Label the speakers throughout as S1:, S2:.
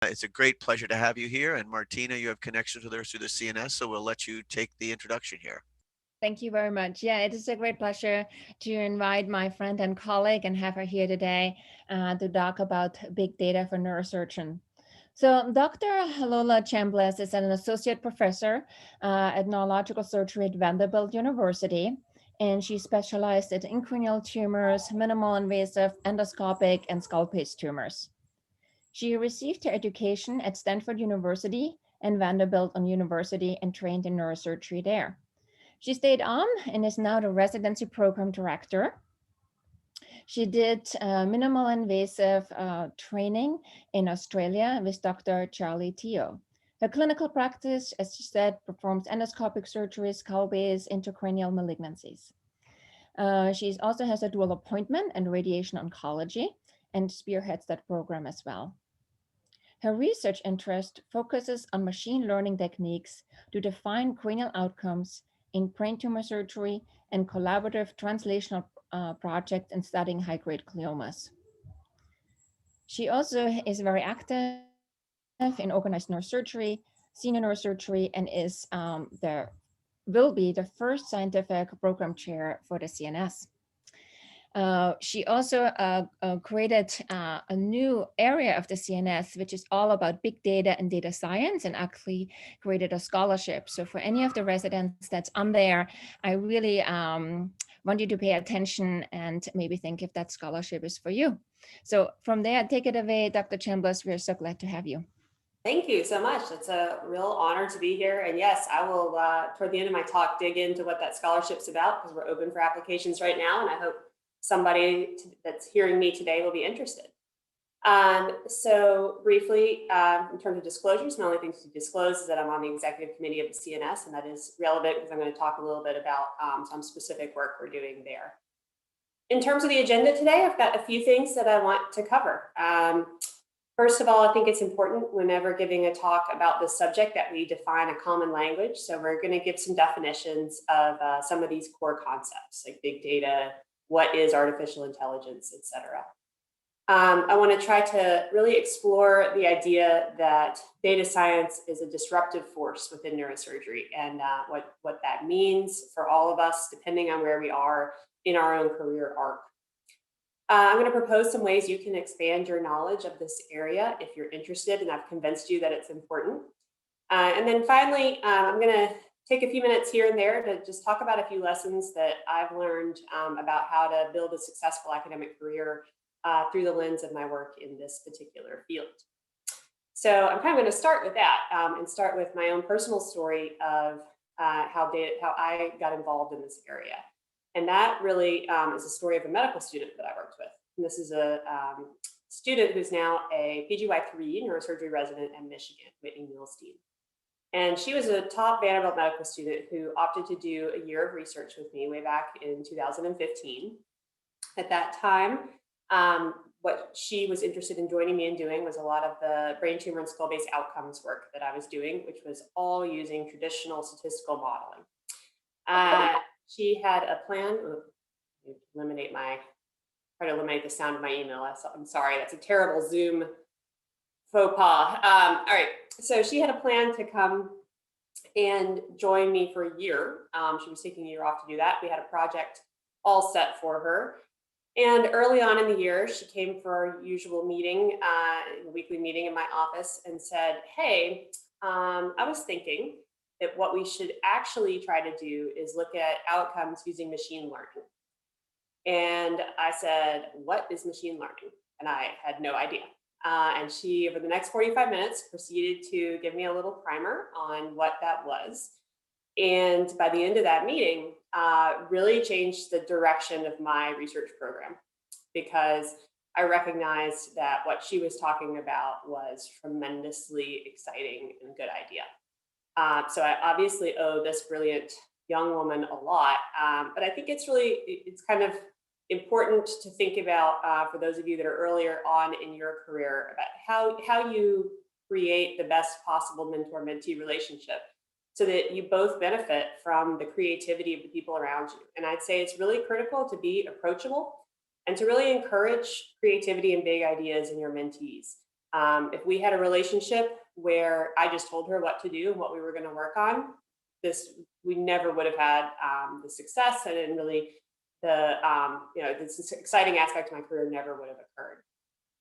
S1: It's a great pleasure to have you here. And Martina, you have connections with her through the CNS, so we'll let you take the introduction here.
S2: Thank you very much. Yeah, it is a great pleasure to invite my friend and colleague and have her here today to talk about big data for neurosurgeon. So, Dr. Lola Chambless is an associate professor at neurological surgery at Vanderbilt University, and she specialized in inguinal tumors, minimal invasive, endoscopic, and skull-base tumors. She received her education at Stanford University and Vanderbilt University and trained in neurosurgery there. She stayed on and is now the residency program director. She did minimal invasive training in Australia with Dr. Charlie Teo. Her clinical practice, as she said, performs endoscopic surgery, skull base, intracranial malignancies. She also has a dual appointment in radiation oncology and spearheads that program as well. Her research interest focuses on machine learning techniques to define cranial outcomes in brain tumor surgery and collaborative translational projects in studying high-grade gliomas. She also is very active in organized neurosurgery, senior neurosurgery, and is will be the first scientific program chair for the CNS. She also created a new area of the CNS, which is all about big data and data science, and actually created a scholarship. So for any of the residents that's on there, I really want you to pay attention and maybe think if that scholarship is for you. So from there, take it away, Dr. Chambliss. We're so glad to have you.
S3: Thank you so much. It's a real honor to be here. And yes, I will, toward the end of my talk, dig into what that scholarship's about, because we're open for applications right now. And I hope somebody that's hearing me today will be interested. So briefly, in terms of disclosures, my only thing to disclose is that I'm on the executive committee of the CNS, and that is relevant because I'm going to talk a little bit about some specific work we're doing there. In terms of the agenda today, I've got a few things that I want to cover. First of all, I think it's important whenever giving a talk about this subject that we define a common language. So we're going to give some definitions of some of these core concepts like big data, what is artificial intelligence, et cetera. I want to try to really explore the idea that data science is a disruptive force within neurosurgery and what that means for all of us, depending on where we are in our own career arc. I'm going to propose some ways you can expand your knowledge of this area if you're interested and I've convinced you that it's important. And then finally, I'm going to take a few minutes here and there to just talk about a few lessons that I've learned about how to build a successful academic career through the lens of my work in this particular field. So I'm kind of going to start with that and start with my own personal story of how I got involved in this area. And that really is a story of a medical student that I worked with. And this is a student who's now a PGY3 neurosurgery resident at Michigan, Whitney Milstein. And she was a top Vanderbilt medical student who opted to do a year of research with me way back in 2015. At that time, what she was interested in joining me in doing was a lot of the brain tumor and skull-based outcomes work that I was doing, which was all using traditional statistical modeling. She had a plan. Try to eliminate the sound of my email. I'm sorry, that's a terrible Zoom faux pas. All right, so she had a plan to come and join me for a year. She was taking a year off to do that. We had a project all set for her. And early on in the year, she came for our usual meeting, a weekly meeting in my office and said, hey, I was thinking that what we should actually try to do is look at outcomes using machine learning. And I said, what is machine learning? And I had no idea. And she, over the next 45 minutes, proceeded to give me a little primer on what that was. And by the end of that meeting, really changed the direction of my research program, because I recognized that what she was talking about was tremendously exciting and good idea. So I obviously owe this brilliant young woman a lot, but I think it's kind of important to think about for those of you that are earlier on in your career about how you create the best possible mentor-mentee relationship so that you both benefit from the creativity of the people around you. And I'd say it's really critical to be approachable and to really encourage creativity and big ideas in your mentees. If we had a relationship where I just told her what to do and what we were going to work on, we never would have had the success, and then really this exciting aspect of my career never would have occurred.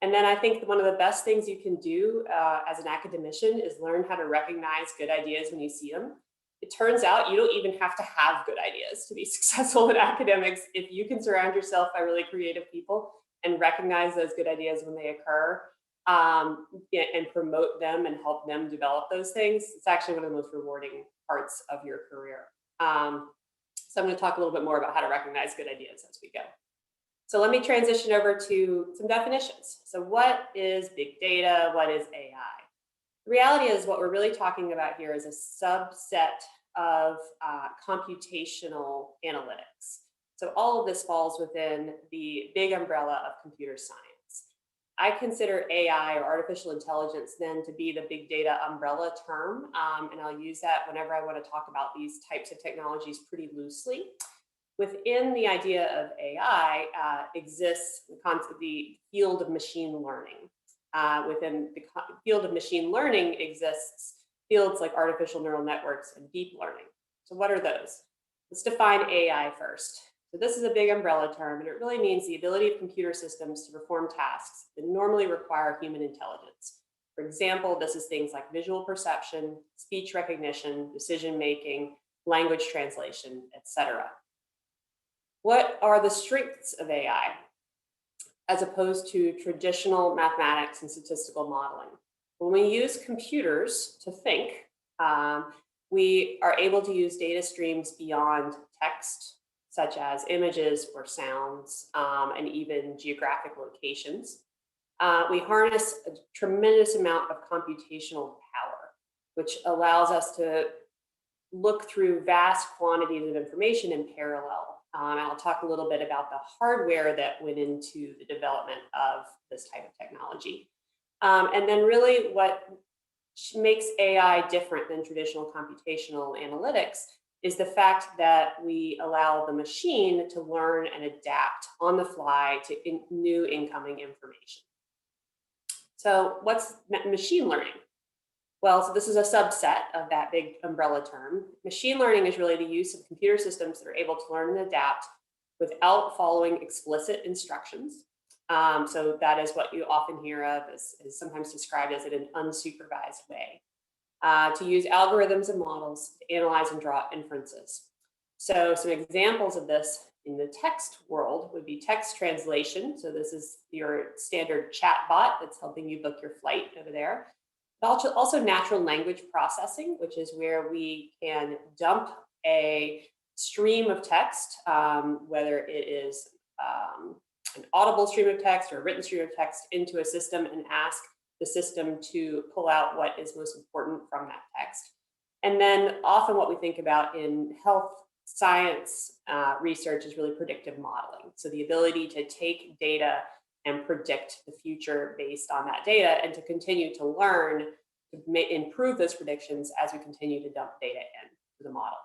S3: And then I think one of the best things you can do as an academician is learn how to recognize good ideas when you see them. It turns out you don't even have to have good ideas to be successful in academics. If you can surround yourself by really creative people and recognize those good ideas when they occur, and promote them and help them develop those things, it's actually one of the most rewarding parts of your career. So I'm going to talk a little bit more about how to recognize good ideas as we go. So let me transition over to some definitions. So what is big data? What is AI? The reality is what we're really talking about here is a subset of computational analytics. So all of this falls within the big umbrella of computer science. I consider AI, or artificial intelligence, then to be the big data umbrella term, and I'll use that whenever I want to talk about these types of technologies pretty loosely. Within the idea of AI exists the field of machine learning. Within the field of machine learning exists fields like artificial neural networks and deep learning. So what are those? Let's define AI first. So this is a big umbrella term, and it really means the ability of computer systems to perform tasks that normally require human intelligence. For example, this is things like visual perception, speech recognition, decision-making, language translation, etc. What are the strengths of AI as opposed to traditional mathematics and statistical modeling? When we use computers to think, we are able to use data streams beyond text, such as images or sounds, and even geographic locations. We harness a tremendous amount of computational power, which allows us to look through vast quantities of information in parallel. And I'll talk a little bit about the hardware that went into the development of this type of technology. And then really what makes AI different than traditional computational analytics is the fact that we allow the machine to learn and adapt on the fly to new incoming information. So what's machine learning? Well, so this is a subset of that big umbrella term. Machine learning is really the use of computer systems that are able to learn and adapt without following explicit instructions. So that is what you often hear of is sometimes described as in an unsupervised way. To use algorithms and models to analyze and draw inferences. So some examples of this in the text world would be text translation. So this is your standard chat bot that's helping you book your flight over there. But also natural language processing, which is where we can dump a stream of text, whether it is an audible stream of text or a written stream of text, into a system and ask the system to pull out what is most important from that text. And then often what we think about in health science research is really predictive modeling. So the ability to take data and predict the future based on that data, and to continue to learn to improve those predictions as we continue to dump data into the model.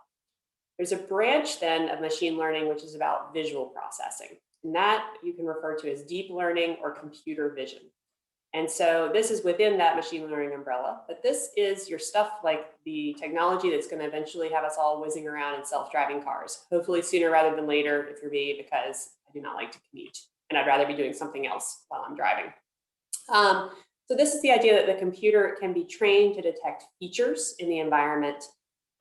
S3: There's a branch then of machine learning which is about visual processing, and that you can refer to as deep learning or computer vision. And so this is within that machine learning umbrella, but this is your stuff like the technology that's going to eventually have us all whizzing around in self-driving cars, hopefully sooner rather than later if you're me, because I do not like to commute and I'd rather be doing something else while I'm driving. So this is the idea that the computer can be trained to detect features in the environment.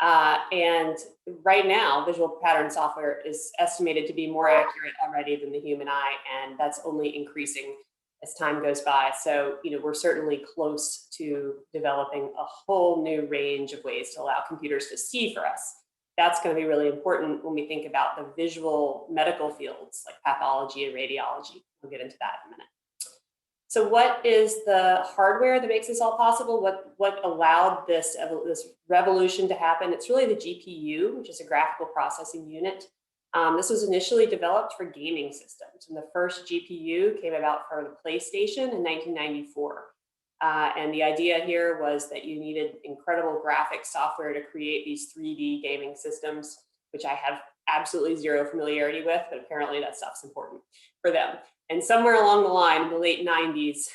S3: And right now, visual pattern software is estimated to be more accurate already than the human eye, and that's only increasing as time goes by. So, we're certainly close to developing a whole new range of ways to allow computers to see for us. That's going to be really important when we think about the visual medical fields like pathology and radiology. We'll get into that in a minute. So what is the hardware that makes this all possible? What allowed this revolution to happen? It's really the GPU, which is a graphical processing unit. This was initially developed for gaming systems, and the first GPU came about for the PlayStation in 1994. And the idea here was that you needed incredible graphics software to create these 3D gaming systems, which I have absolutely zero familiarity with, but apparently that stuff's important for them. And somewhere along the line in the late 90s,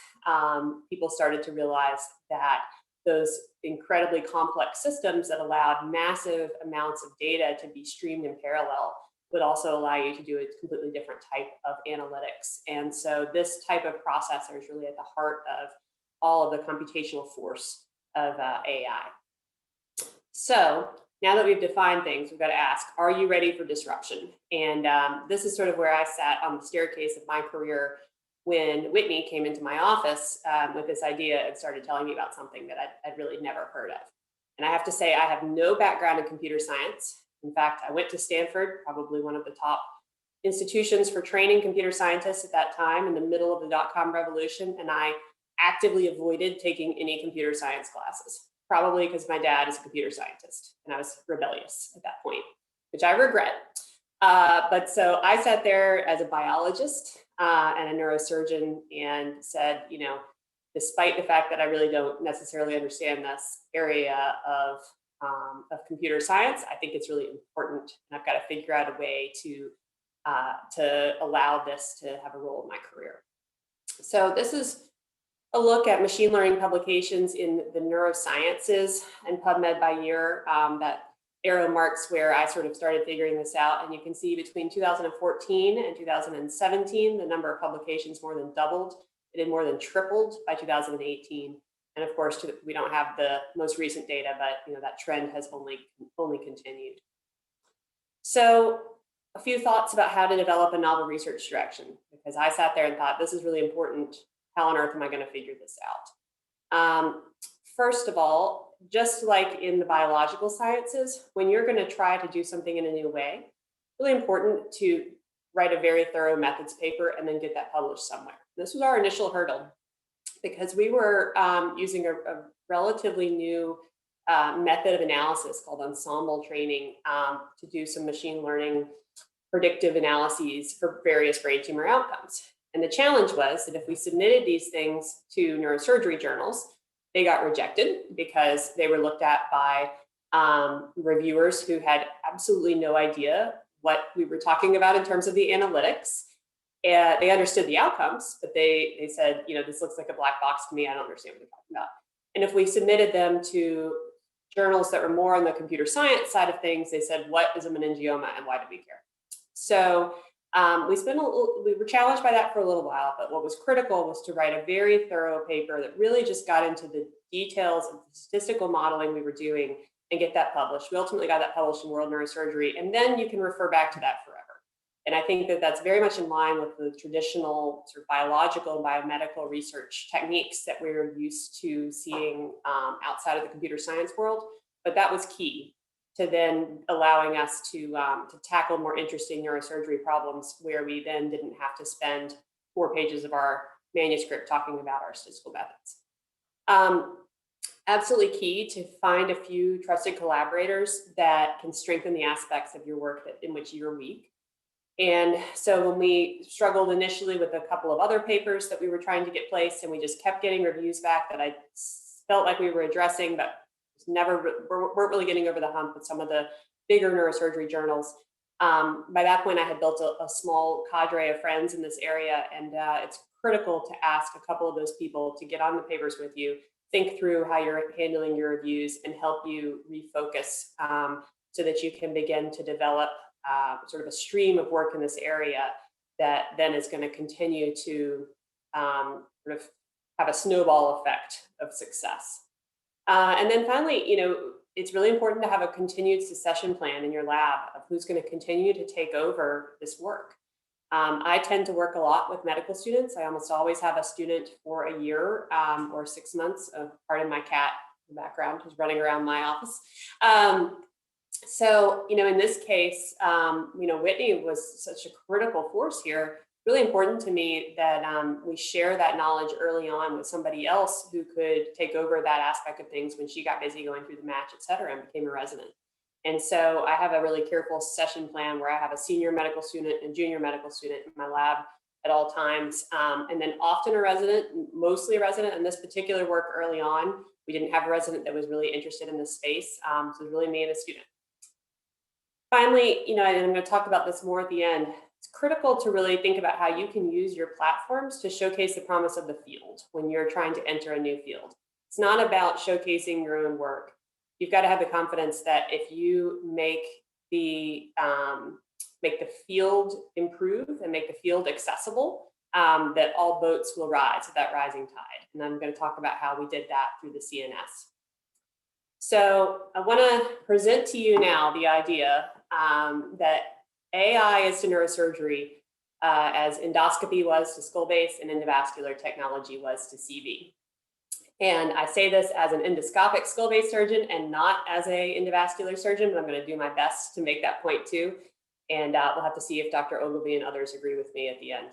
S3: people started to realize that those incredibly complex systems that allowed massive amounts of data to be streamed in parallel would also allow you to do a completely different type of analytics. And so this type of processor is really at the heart of all of the computational force of AI. So now that we've defined things, we've got to ask, are you ready for disruption? And this is sort of where I sat on the staircase of my career when Whitney came into my office with this idea and started telling me about something that I'd really never heard of. And I have to say, I have no background in computer science. In fact, I went to Stanford, probably one of the top institutions for training computer scientists at that time in the middle of the dot-com revolution, and I actively avoided taking any computer science classes, probably because my dad is a computer scientist, and I was rebellious at that point, which I regret. But so I sat there as a biologist and a neurosurgeon and said, you know, despite the fact that I really don't necessarily understand this area of computer science, I think it's really important, and I've got to figure out a way to allow this to have a role in my career. So this is a look at machine learning publications in the neurosciences and PubMed by year. That arrow marks where I sort of started figuring this out, and you can see between 2014 and 2017, the number of publications more than doubled. It had more than tripled by 2018. And of course, we don't have the most recent data, but you know that trend has only continued. So a few thoughts about how to develop a novel research direction, because I sat there and thought, this is really important. How on earth am I going to figure this out? First of all, just like in the biological sciences, when you're going to try to do something in a new way, it's really important to write a very thorough methods paper and then get that published somewhere. This was our initial hurdle, because we were using a relatively new method of analysis called ensemble training to do some machine learning predictive analyses for various brain tumor outcomes. And the challenge was that if we submitted these things to neurosurgery journals, they got rejected because they were looked at by reviewers who had absolutely no idea what we were talking about in terms of the analytics. And they understood the outcomes, but they said, you know, this looks like a black box to me. I don't understand what you're talking about. And if we submitted them to journals that were more on the computer science side of things, they said, what is a meningioma and why do we care? So we were challenged by that for a little while, but what was critical was to write a very thorough paper that really just got into the details of the statistical modeling we were doing and get that published. We ultimately got that published in World Neurosurgery, and then you can refer back to that forever. And I think that that's very much in line with the traditional sort of biological and biomedical research techniques that we're used to seeing outside of the computer science world. But that was key to then allowing us to tackle more interesting neurosurgery problems where we then didn't have to spend 4 pages of our manuscript talking about our statistical methods. Absolutely key to find a few trusted collaborators that can strengthen the aspects of your work in which you're weak. And so when we struggled initially with a couple of other papers that we were trying to get placed, and we just kept getting reviews back that I felt like we were addressing, but weren't really getting over the hump with some of the bigger neurosurgery journals. By that point, I had built a small cadre of friends in this area, and it's critical to ask a couple of those people to get on the papers with you, think through how you're handling your reviews, and help you refocus so that you can begin to develop sort of a stream of work in this area that then is going to continue to sort of have a snowball effect of success. And then finally, you know, it's really important to have a continued succession plan in your lab of who's going to continue to take over this work. I tend to work a lot with medical students. I almost always have a student for a year or 6 months. Pardon my cat in the background who's running around my office. So, you know, in this case, you know, Whitney was such a critical force here. Really important to me that we share that knowledge early on with somebody else who could take over that aspect of things when she got busy going through the match, et cetera, and became a resident. And so I have a really careful session plan where I have a senior medical student and junior medical student in my lab at all times, and then often a resident, mostly a resident. In this particular work early on, we didn't have a resident that was really interested in this space, so it was really me and a student. Finally, you know, and I'm going to talk about this more at the end, it's critical to really think about how you can use your platforms to showcase the promise of the field when you're trying to enter a new field. It's not about showcasing your own work. You've got to have the confidence that if you make the field improve and make the field accessible, that all boats will rise with that rising tide. And I'm going to talk about how we did that through the CNS. So I want to present to you now the idea that AI is to neurosurgery as endoscopy was to skull base and endovascular technology was to CV. And I say this as an endoscopic skull base surgeon and not as a endovascular surgeon, but I'm going to do my best to make that point too. And we'll have to see if Dr. Ogilvie and others agree with me at the end.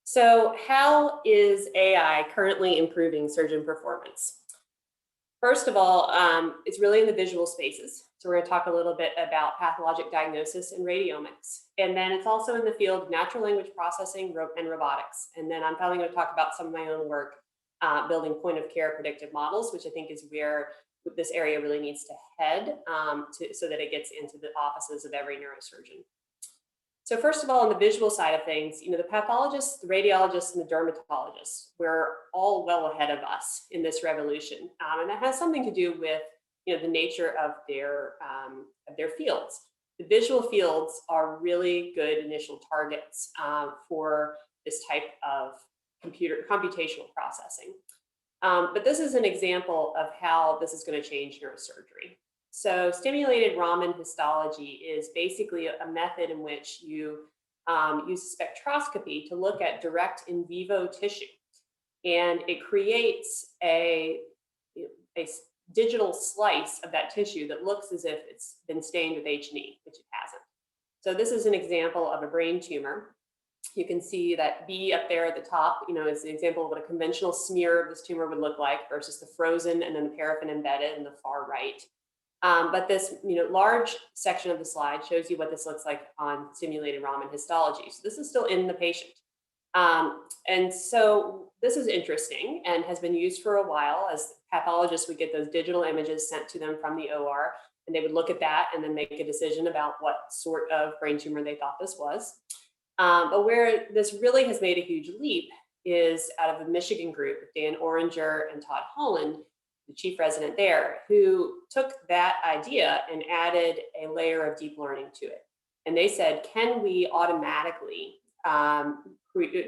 S3: So how is AI currently improving surgeon performance? First of all, it's really in the visual spaces. So we're going to talk a little bit about pathologic diagnosis and radiomics. And then it's also in the field of natural language processing and robotics. And then I'm finally going to talk about some of my own work building point of care predictive models, which I think is where this area really needs to head so that it gets into the offices of every neurosurgeon. So first of all, on the visual side of things, the pathologists, the radiologists, and the dermatologists, we're all well ahead of us in this revolution. And that has something to do with the nature of their fields. The visual fields are really good initial targets for this type of computational processing. But this is an example of how this is going to change neurosurgery. So stimulated Raman histology is basically a method in which you use spectroscopy to look at direct in vivo tissue. And it creates a digital slice of that tissue that looks as if it's been stained with H&E, which it hasn't. So this is an example of a brain tumor. You can see that B up there at the top, is an example of what a conventional smear of this tumor would look like versus the frozen and then the paraffin embedded in the far right. But this large section of the slide shows you what this looks like on stimulated Raman histology. So this is still in the patient. And so this is interesting and has been used for a while. As pathologists would get those digital images sent to them from the OR, and they would look at that and then make a decision about what sort of brain tumor they thought this was. But where this really has made a huge leap is out of the Michigan group, Dan Oringer and Todd Holland, the chief resident there, who took that idea and added a layer of deep learning to it. And they said, can we automatically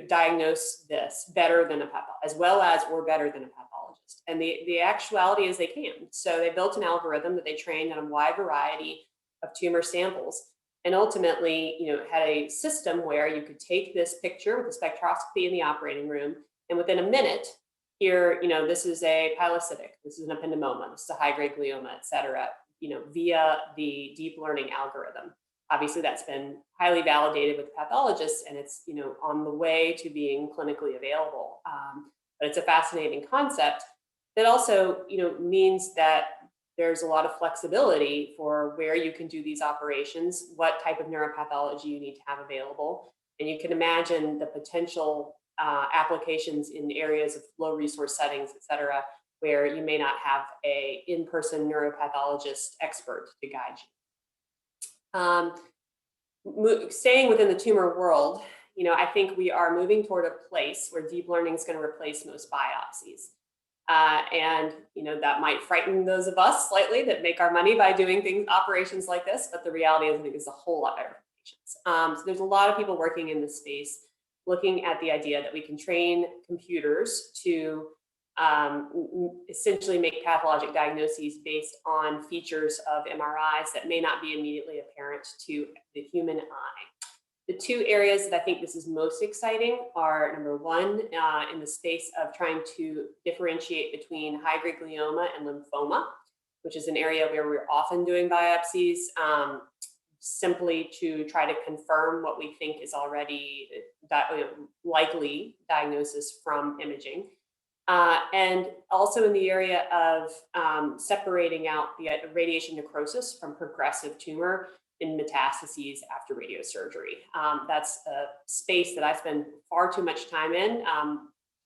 S3: diagnose this better than a pathologist, as well as or better than a pathologist? And the actuality is they can. So they built an algorithm that they trained on a wide variety of tumor samples, and ultimately, had a system where you could take this picture with a spectroscopy in the operating room, and within a minute, here, this is a pilocytic, this is an ependymoma, this is a high-grade glioma, et cetera, via the deep learning algorithm. Obviously, that's been highly validated with pathologists, and it's, on the way to being clinically available. But it's a fascinating concept that also, means that there's a lot of flexibility for where you can do these operations, what type of neuropathology you need to have available. And you can imagine the potential applications in areas of low resource settings, et cetera, where you may not have a in-person neuropathologist expert to guide you. Staying within the tumor world, I think we are moving toward a place where deep learning is going to replace most biopsies. And that might frighten those of us slightly that make our money by doing operations like this, but the reality is I think it's a whole lot better for patients. So there's a lot of people working in this space looking at the idea that we can train computers to essentially make pathologic diagnoses based on features of MRIs that may not be immediately apparent to the human eye. The two areas that I think this is most exciting are, number one, in the space of trying to differentiate between high-grade glioma and lymphoma, which is an area where we're often doing biopsies simply to try to confirm what we think is already likely diagnosis from imaging. And also in the area of separating out the radiation necrosis from progressive tumor in metastases after radiosurgery. That's a space that I spend far too much time in,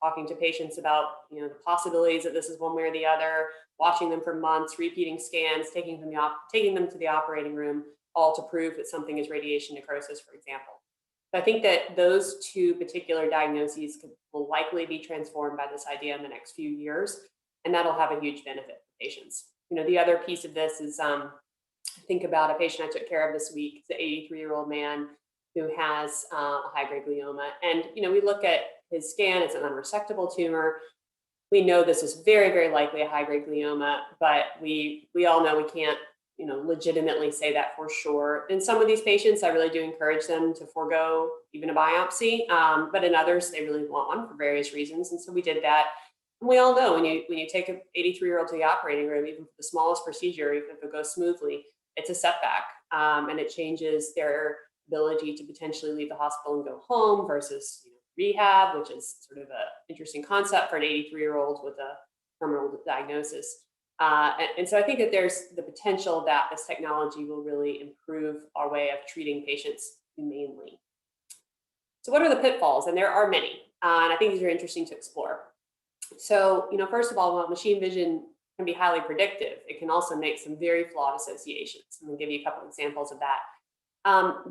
S3: talking to patients about the possibilities that this is one way or the other, watching them for months, repeating scans, taking them to the operating room, all to prove that something is radiation necrosis, for example. So I think that those two particular diagnoses will likely be transformed by this idea in the next few years, and that'll have a huge benefit for patients. The other piece of this is think about a patient I took care of this week. It's an 83-year-old man who has a high-grade glioma. And, we look at his scan, it's an unresectable tumor. We know this is very, very likely a high-grade glioma, but we all know we can't, legitimately say that for sure. In some of these patients, I really do encourage them to forego even a biopsy, but in others, they really want one for various reasons. And so we did that. And we all know when you take an 83-year-old to the operating room, even for the smallest procedure, even if it goes smoothly, it's a setback, and it changes their ability to potentially leave the hospital and go home versus rehab, which is sort of an interesting concept for an 83-year-old with a terminal diagnosis. And so I think that there's the potential that this technology will really improve our way of treating patients humanely. So what are the pitfalls? And there are many, and I think these are interesting to explore. So, first of all, while machine vision can be highly predictive, it can also make some very flawed associations. I'm going to give you a couple examples of that.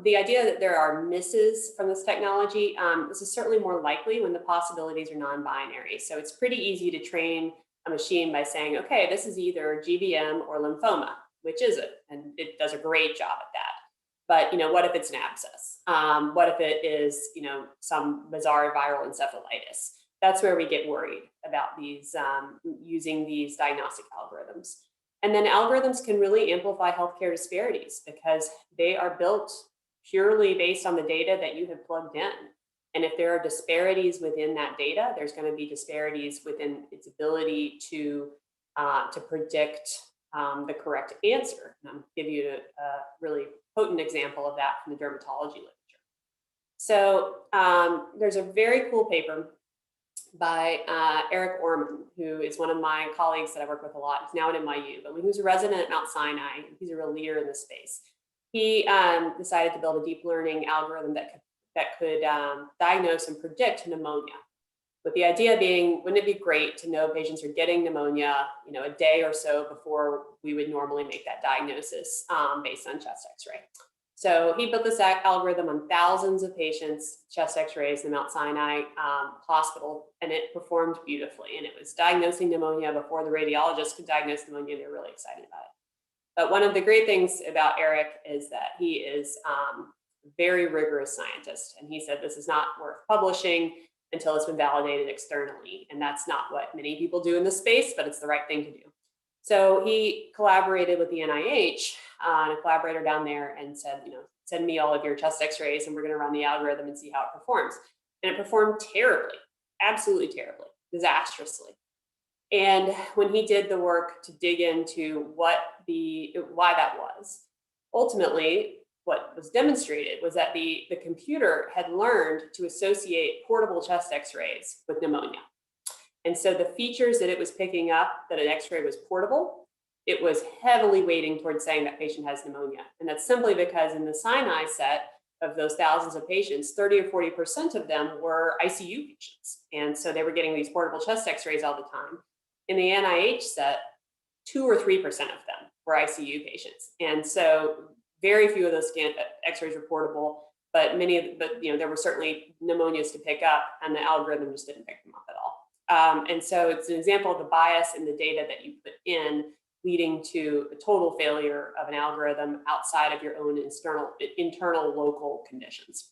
S3: The idea that there are misses from this technology, this is certainly more likely when the possibilities are non-binary. So it's pretty easy to train a machine by saying, okay, this is either GBM or lymphoma. Which is it? And it does a great job at that. But what if it's an abscess? What if it is some bizarre viral encephalitis? That's where we get worried about these using these diagnostic algorithms. And then algorithms can really amplify healthcare disparities because they are built purely based on the data that you have plugged in. And if there are disparities within that data, there's going to be disparities within its ability to predict the correct answer. And I'll give you a really potent example of that from the dermatology literature. So there's a very cool paper by Eric Orman, who is one of my colleagues that I work with a lot. He's now at NYU, but when he was a resident at Mount Sinai, he's a real leader in this space. He decided to build a deep learning algorithm that could diagnose and predict pneumonia. With the idea being, wouldn't it be great to know patients are getting pneumonia, a day or so before we would normally make that diagnosis based on chest X-ray. So he built this algorithm on thousands of patients, chest X-rays in the Mount Sinai hospital, and it performed beautifully. And it was diagnosing pneumonia before the radiologist could diagnose pneumonia. They're really excited about it. But one of the great things about Eric is that he is a very rigorous scientist. And he said, this is not worth publishing until it's been validated externally. And that's not what many people do in this space, but it's the right thing to do. So he collaborated with the NIH, and a collaborator down there, and said, send me all of your chest X-rays and we're going to run the algorithm and see how it performs. And it performed terribly, absolutely terribly, disastrously. And when he did the work to dig into why that was, ultimately, what was demonstrated was that the computer had learned to associate portable chest X-rays with pneumonia. And so the features that it was picking up, that an X-ray was portable, it was heavily weighting towards saying that patient has pneumonia. And that's simply because in the Sinai set of those thousands of patients, 30 or 40% of them were ICU patients. And so they were getting these portable chest X-rays all the time. In the NIH set, 2 or 3% of them were ICU patients. And so very few of those X-rays were portable, but there were certainly pneumonias to pick up, and the algorithm just didn't pick them up at all. And so it's an example of the bias in the data that you put in, leading to a total failure of an algorithm outside of your own internal local conditions.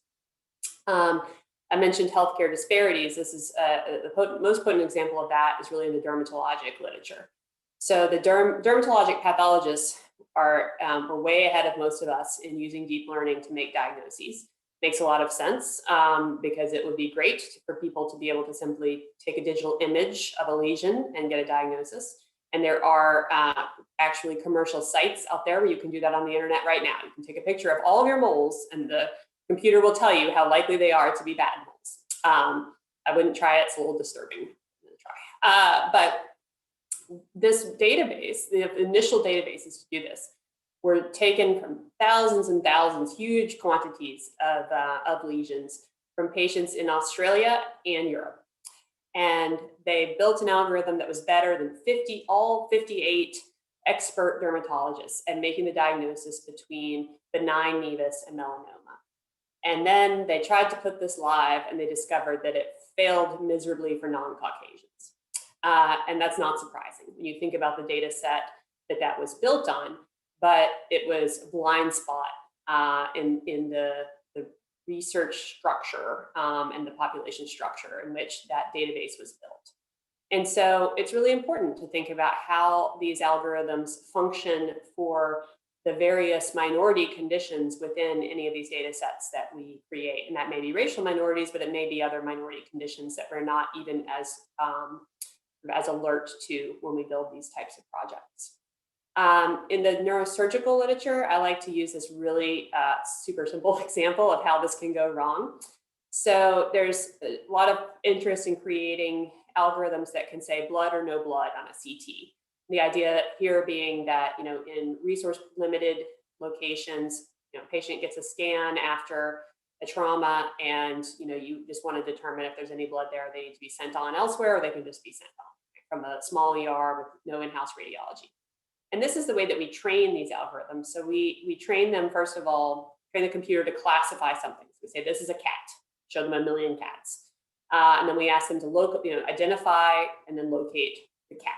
S3: I mentioned healthcare disparities. This is the most potent example of that is really in the dermatologic literature. So the dermatologic pathologists are way ahead of most of us in using deep learning to make diagnoses. Makes a lot of sense because it would be great for people to be able to simply take a digital image of a lesion and get a diagnosis. And there are actually commercial sites out there where you can do that on the internet right now. You can take a picture of all of your moles and the computer will tell you how likely they are to be bad moles. I wouldn't try it, it's a little disturbing. But this database, the initial databases to do this, were taken from thousands and thousands, huge quantities of lesions from patients in Australia and Europe. And they built an algorithm that was better than all 58 expert dermatologists at making the diagnosis between benign nevus and melanoma. And then they tried to put this live and they discovered that it failed miserably for non-Caucasians. And that's not surprising when you think about the data set that was built on, but it was a blind spot in the research structure and the population structure in which that database was built. And so it's really important to think about how these algorithms function for the various minority conditions within any of these data sets that we create. And that may be racial minorities, but it may be other minority conditions that we're not even as alert to when we build these types of projects. In the neurosurgical literature, I like to use this really super simple example of how this can go wrong. So there's a lot of interest in creating algorithms that can say blood or no blood on a CT. The idea here being that, in resource limited locations, patient gets a scan after a trauma and, you just want to determine if there's any blood there, they need to be sent on elsewhere, or they can just be sent on from a small ER with no in-house radiology. And this is the way that we train these algorithms. So we train them, first of all, train the computer to classify something. So we say, this is a cat, show them 1 million cats. And then we ask them to identify and then locate the cat.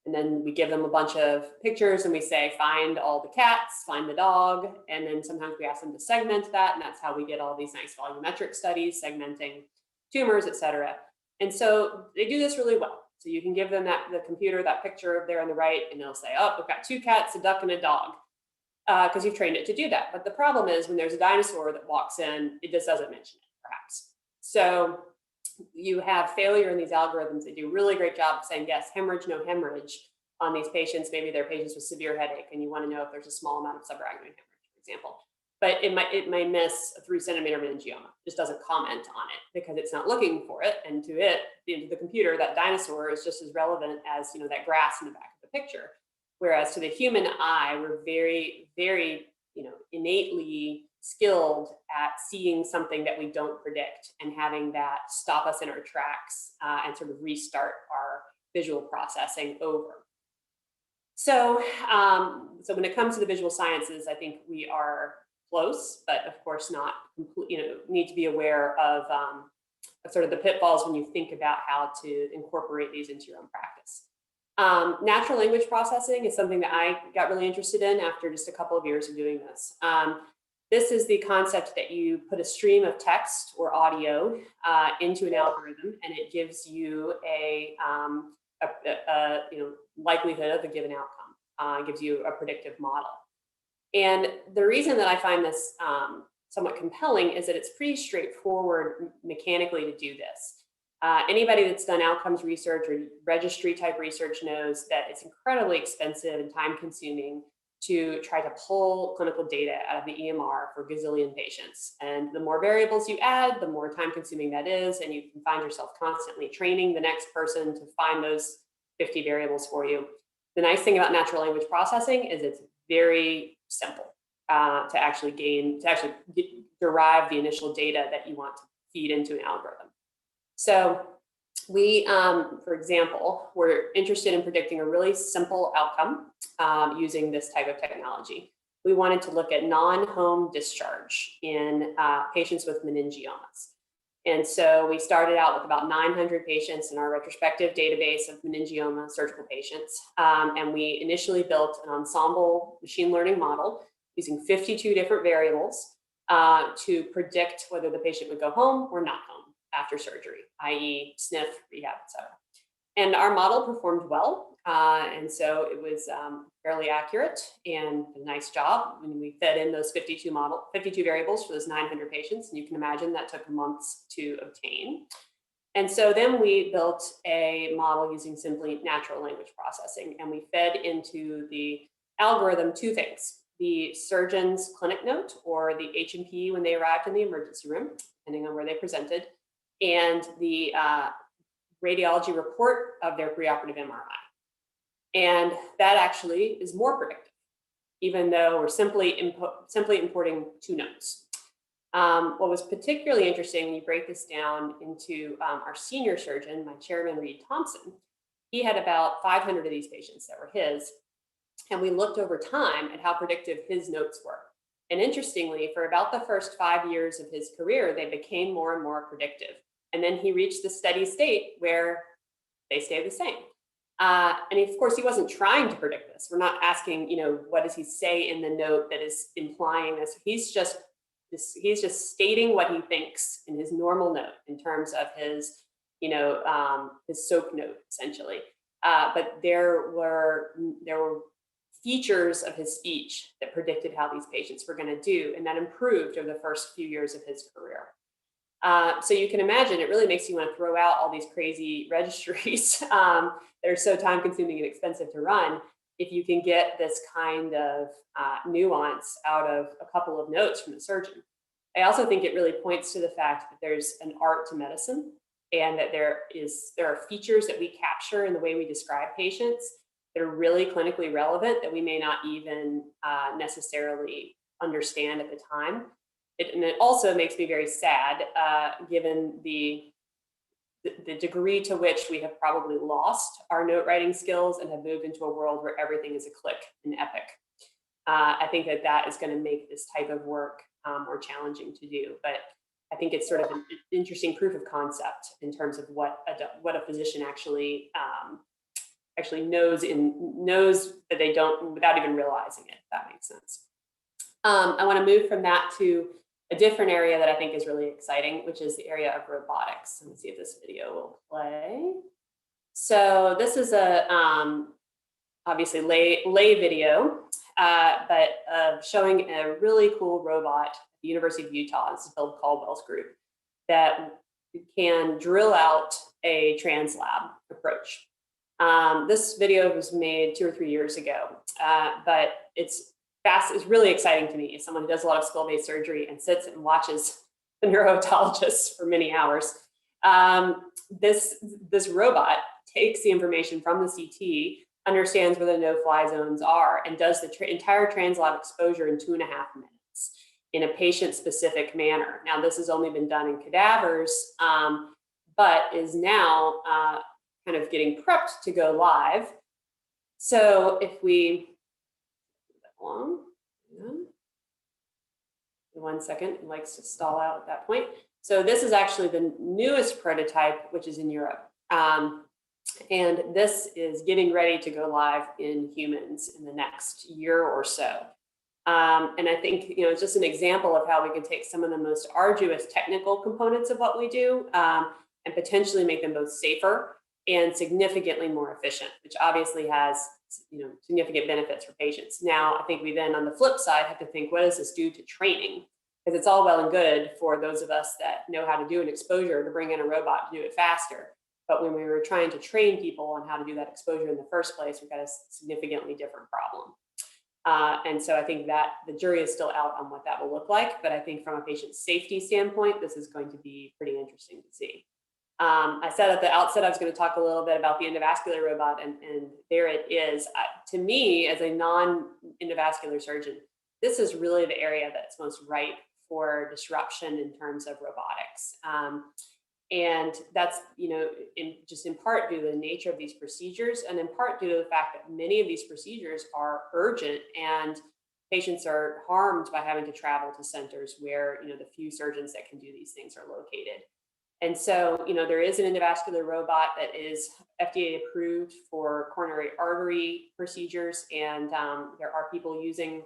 S3: And then we give them a bunch of pictures and we say, find all the cats, find the dog. And then sometimes we ask them to segment that. And that's how we get all these nice volumetric studies, segmenting tumors, et cetera. And so they do this really well. So you can give them the computer, that picture there on the right, and they'll say, oh, we've got 2 cats, a duck, and a dog, because you've trained it to do that. But the problem is when there's a dinosaur that walks in, it just doesn't mention it, perhaps. So you have failure in these algorithms. They do a really great job of saying, yes, hemorrhage, no hemorrhage on these patients. Maybe they're patients with severe headache, and you want to know if there's a small amount of subarachnoid hemorrhage, for example. But it might miss a 3-centimeter meningioma. Just doesn't comment on it because it's not looking for it. And to the computer, that dinosaur is just as relevant as that grass in the back of the picture. Whereas to the human eye, we're very, very innately skilled at seeing something that we don't predict and having that stop us in our tracks and sort of restart our visual processing over. So, so when it comes to the visual sciences, I think we are close, but of course not need to be aware of sort of the pitfalls when you think about how to incorporate these into your own practice. Natural language processing is something that I got really interested in after just a couple of years of doing this. This is the concept that you put a stream of text or audio into an algorithm, and it gives you a likelihood of a given outcome. It gives you a predictive model. And the reason that I find this somewhat compelling is that it's pretty straightforward mechanically to do this. Anybody that's done outcomes research or registry type research knows that it's incredibly expensive and time consuming to try to pull clinical data out of the EMR for gazillion patients. And the more variables you add, the more time consuming that is. And you can find yourself constantly training the next person to find those 50 variables for you. The nice thing about natural language processing is it's very simple to actually derive the initial data that you want to feed into an algorithm. So we, for example, were interested in predicting a really simple outcome using this type of technology. We wanted to look at non-home discharge in patients with meningiomas. And so we started out with about 900 patients in our retrospective database of meningioma surgical patients. And we initially built an ensemble machine learning model using 52 different variables to predict whether the patient would go home or not home after surgery, i.e. sniff, rehab, et cetera. And our model performed well. And so it was fairly accurate and a nice job when we fed in those 52 variables for those 900 patients. And you can imagine that took months to obtain. And so then we built a model using simply natural language processing. And we fed into the algorithm 2 things: the surgeon's clinic note, or the H&P when they arrived in the emergency room, depending on where they presented, and the radiology report of their preoperative MRI. And that actually is more predictive, even though we're simply importing 2 notes. What was particularly interesting when you break this down into our senior surgeon, my chairman, Reed Thompson, he had about 500 of these patients that were his. And we looked over time at how predictive his notes were. And interestingly, for about the first 5 years of his career, they became more and more predictive. And then he reached the steady state where they stay the same. And of course, he wasn't trying to predict this. We're not asking, what does he say in the note that is implying this? He's just stating what he thinks in his normal note in terms of his, his SOAP note, essentially. But there were features of his speech that predicted how these patients were going to do, and that improved over the first few years of his career. So you can imagine it really makes you want to throw out all these crazy registries that are so time consuming and expensive to run if you can get this kind of nuance out of a couple of notes from the surgeon. I also think it really points to the fact that there's an art to medicine, and that there are features that we capture in the way we describe patients that are really clinically relevant that we may not even necessarily understand at the time. And it also makes me very sad, given the degree to which we have probably lost our note writing skills and have moved into a world where everything is a click and Epic. I think that is going to make this type of work more challenging to do. But I think it's sort of an interesting proof of concept in terms of what a physician actually knows that they don't, without even realizing it, if that makes sense. I want to move from that to a different area that I think is really exciting, which is the area of robotics. Let me see if this video will play. So this is a obviously lay video, but showing a really cool robot at the University of Utah. This is Bill Caldwell's group that can drill out a translab approach. This video was made 2 or 3 years ago, but it's really exciting to me as someone who does a lot of skull-based surgery and sits and watches the neurootologist for many hours. This robot takes the information from the CT, understands where the no-fly zones are, and does the entire translab exposure in 2.5 minutes in a patient-specific manner. Now, this has only been done in cadavers, but is now kind of getting prepped to go live. So if we, long, 1 second, it likes to stall out at that point. So this is actually the newest prototype, which is in Europe. And this is getting ready to go live in humans in the next year or so. And I think, it's just an example of how we can take some of the most arduous technical components of what we do and potentially make them both safer and significantly more efficient, which obviously has significant benefits for patients. Now, I think we then, on the flip side, have to think, what does this do to training? Because it's all well and good for those of us that know how to do an exposure to bring in a robot to do it faster. But when we were trying to train people on how to do that exposure in the first place, we've got a significantly different problem. And so I think that the jury is still out on what that will look like. But I think from a patient safety standpoint, this is going to be pretty interesting to see. I said at the outset I was going to talk a little bit about the endovascular robot, and there it is. To me, as a non-endovascular surgeon, this is really the area that's most ripe for disruption in terms of robotics. And that's, in part due to the nature of these procedures, and in part due to the fact that many of these procedures are urgent and patients are harmed by having to travel to centers where, the few surgeons that can do these things are located. And so, there is an endovascular robot that is FDA approved for coronary artery procedures, and there are people using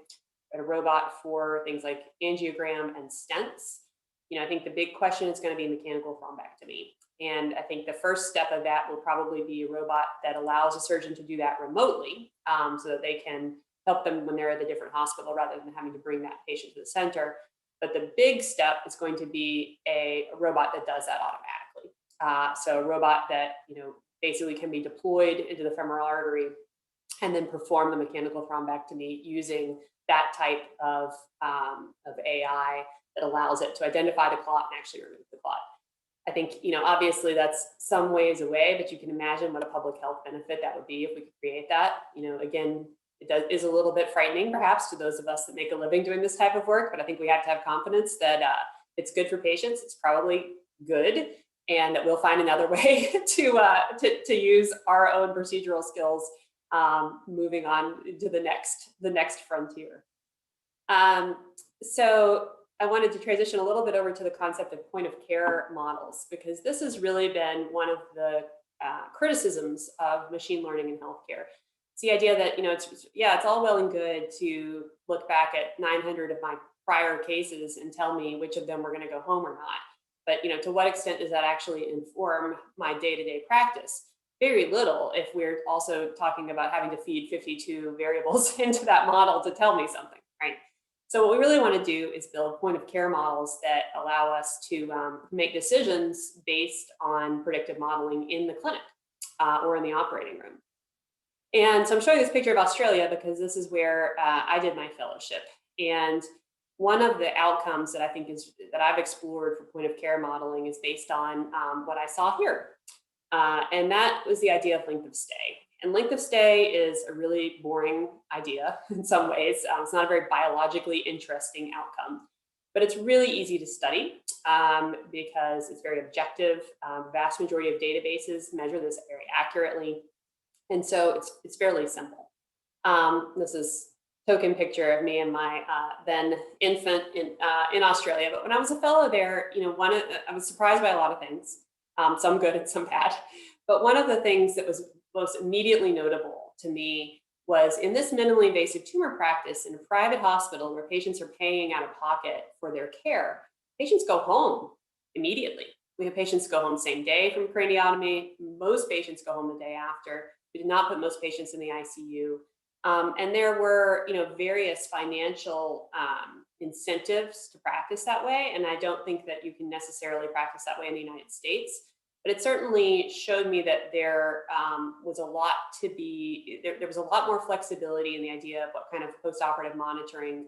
S3: a robot for things like angiogram and stents. I think the big question is going to be mechanical thrombectomy. And I think the first step of that will probably be a robot that allows a surgeon to do that remotely, so that they can help them when they're at a different hospital rather than having to bring that patient to the center. But the big step is going to be a robot that does that automatically. So a robot that, basically can be deployed into the femoral artery and then perform the mechanical thrombectomy using that type of AI that allows it to identify the clot and actually remove the clot. I think, obviously that's some ways away, but you can imagine what a public health benefit that would be if we could create that. Again, it is a little bit frightening perhaps to those of us that make a living doing this type of work, but I think we have to have confidence that it's good for patients. It's probably good, and that we'll find another way to use our own procedural skills moving on to the next frontier. So I wanted to transition a little bit over to the concept of point of care models, because this has really been one of the criticisms of machine learning in healthcare. It's the idea that, it's all well and good to look back at 900 of my prior cases and tell me which of them were going to go home or not. But, to what extent does that actually inform my day-to-day practice? Very little, if we're also talking about having to feed 52 variables into that model to tell me something, right? So what we really want to do is build point of care models that allow us to make decisions based on predictive modeling in the clinic or in the operating room. And so I'm showing this picture of Australia because this is where I did my fellowship. And one of the outcomes that I think that I've explored for point of care modeling is based on what I saw here. And that was the idea of length of stay. And length of stay is a really boring idea in some ways. It's not a very biologically interesting outcome, but it's really easy to study because it's very objective. Vast majority of databases measure this very accurately. And so it's fairly simple. This is a token picture of me and my then infant in Australia. But when I was a fellow there, I was surprised by a lot of things, some good and some bad. But one of the things that was most immediately notable to me was in this minimally invasive tumor practice in a private hospital where patients are paying out of pocket for their care, patients go home immediately. We have patients go home same day from craniotomy. Most patients go home the day after. We did not put most patients in the ICU. And there were, various financial incentives to practice that way. And I don't think that you can necessarily practice that way in the United States. But it certainly showed me that there was a lot there was a lot more flexibility in the idea of what kind of postoperative monitoring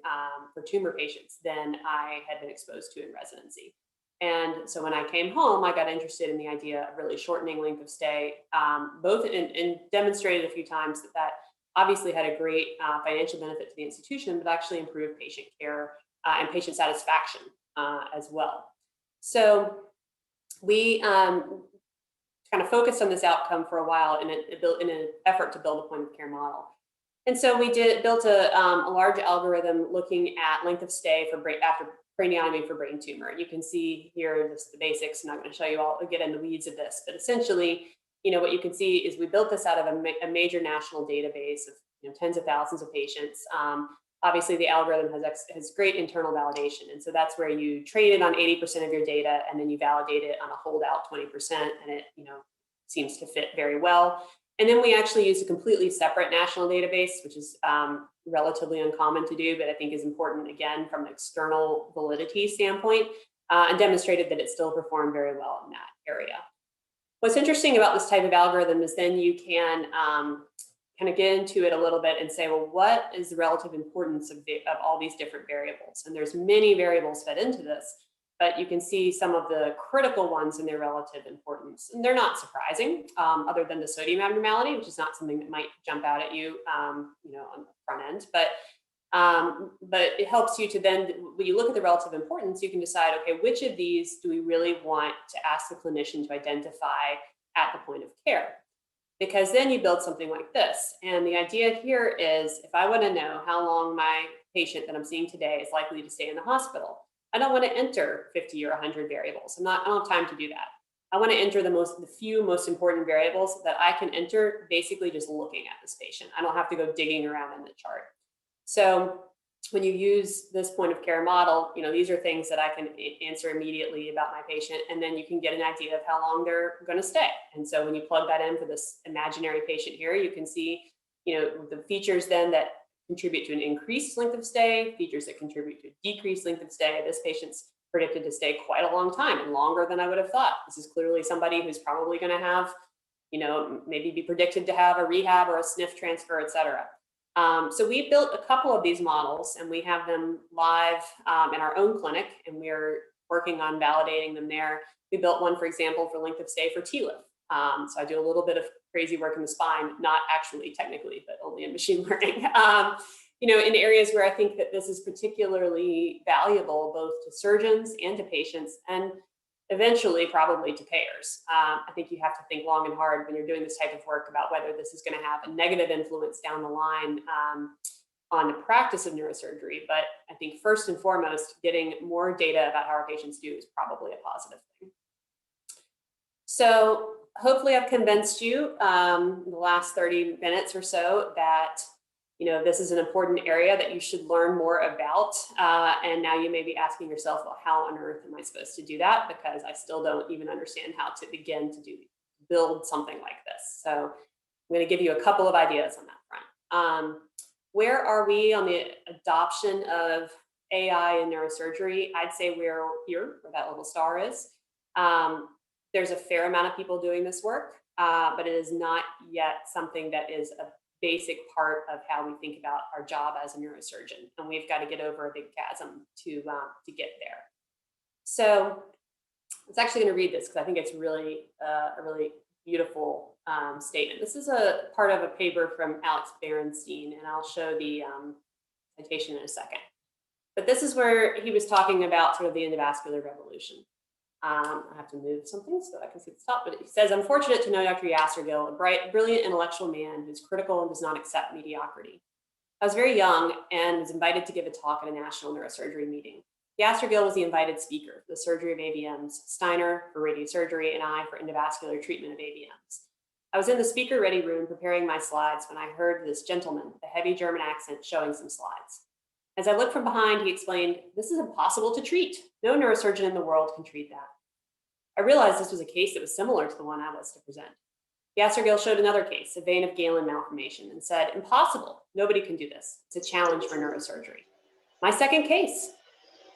S3: for tumor patients than I had been exposed to in residency. And so when I came home, I got interested in the idea of really shortening length of stay, both and demonstrated a few times that obviously had a great financial benefit to the institution, but actually improved patient care and patient satisfaction as well. So we kind of focused on this outcome for a while in an effort to build a point of care model. And so we built a large algorithm looking at length of stay after craniotomy for brain tumor. And you can see here just the basics. I'm not going to show you all, get in the weeds of this, but essentially, what you can see is we built this out of a major national database of tens of thousands of patients. Obviously, the algorithm has great internal validation. And so that's where you train it on 80% of your data, and then you validate it on a holdout 20%, and it seems to fit very well. And then we actually used a completely separate national database, which is relatively uncommon to do, but I think is important, again, from an external validity standpoint, and demonstrated that it still performed very well in that area. What's interesting about this type of algorithm is then you can kind of get into it a little bit and say, well, what is the relative importance of all these different variables? And there's many variables fed into this, but you can see some of the critical ones in their relative importance. And they're not surprising, other than the sodium abnormality, which is not something that might jump out at you, on the front end. But it helps you to then, when you look at the relative importance, you can decide, okay, which of these do we really want to ask the clinician to identify at the point of care? Because then you build something like this. And the idea here is, if I want to know how long my patient that I'm seeing today is likely to stay in the hospital, I don't want to enter 50 or 100 variables. I don't have time to do that. I want to enter the few most important variables that I can enter basically just looking at this patient. I don't have to go digging around in the chart. So when you use this point of care model, these are things that I can answer immediately about my patient, and then you can get an idea of how long they're going to stay. And so when you plug that in for this imaginary patient here, you can see, the features then that contribute to an increased length of stay, features that contribute to a decreased length of stay. This patient's predicted to stay quite a long time, and longer than I would have thought. This is clearly somebody who's probably going to have, maybe be predicted to have a rehab or a SNF transfer, et cetera. So we built a couple of these models, and we have them live in our own clinic, and we're working on validating them there. We built one, for example, for length of stay for TLIF. So I do a little bit of crazy work in the spine, not actually technically, but only in machine learning. In areas where I think that this is particularly valuable, both to surgeons and to patients, and eventually probably to payers. I think you have to think long and hard when you're doing this type of work about whether this is going to have a negative influence down the line on the practice of neurosurgery, but I think first and foremost, getting more data about how our patients do is probably a positive thing. So hopefully I've convinced you in the last 30 minutes or so that this is an important area that you should learn more about. And now you may be asking yourself, well, how on earth am I supposed to do that? Because I still don't even understand how to begin to build something like this. So I'm going to give you a couple of ideas on that front. Where are we on the adoption of AI in neurosurgery? I'd say we're here, where that little star is. There's a fair amount of people doing this work, but it is not yet something that is a basic part of how we think about our job as a neurosurgeon. And we've got to get over a big chasm to get there. So I was actually going to read this because I think it's really a really beautiful statement. This is a part of a paper from Alex Berenstein, and I'll show the citation in a second. But this is where he was talking about sort of the endovascular revolution. I have to move something so I can see the top, but he says, "I'm fortunate to know Dr. Yastergill, a bright, brilliant intellectual man who's critical and does not accept mediocrity. I was very young and was invited to give a talk at a national neurosurgery meeting. Yastergill was the invited speaker for the surgery of AVMs, Steiner for radiosurgery, and I for endovascular treatment of AVMs. I was in the speaker-ready room preparing my slides when I heard this gentleman with a heavy German accent showing some slides. As I looked from behind, he explained, 'This is impossible to treat. No neurosurgeon in the world can treat that.' I realized this was a case that was similar to the one I was to present. Yastergill showed another case, a vein of Galen malformation, and said, 'Impossible. Nobody can do this. It's a challenge for neurosurgery.' My second case.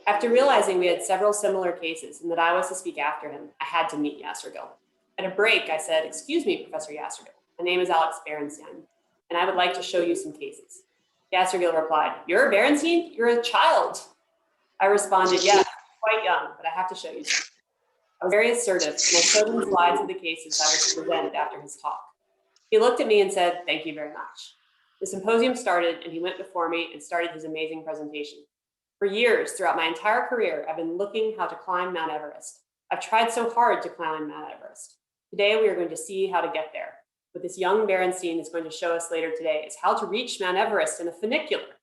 S3: After realizing we had several similar cases and that I was to speak after him, I had to meet Yastergill. At a break, I said, 'Excuse me, Professor Yastergill. My name is Alex Berenstein, and I would like to show you some cases.' Yastergill replied, 'You're Berenstein? You're a child.' I responded, 'Yeah, quite young, but I have to show you some.' I was very assertive, and I showed him slides of the cases I was to present after his talk. He looked at me and said, 'Thank you very much.' The symposium started, and he went before me and started his amazing presentation. For years, throughout my entire career, I've been looking how to climb Mount Everest. I've tried so hard to climb Mount Everest. Today, we are going to see how to get there. What this young Berenstein is going to show us later today is how to reach Mount Everest in a funicular."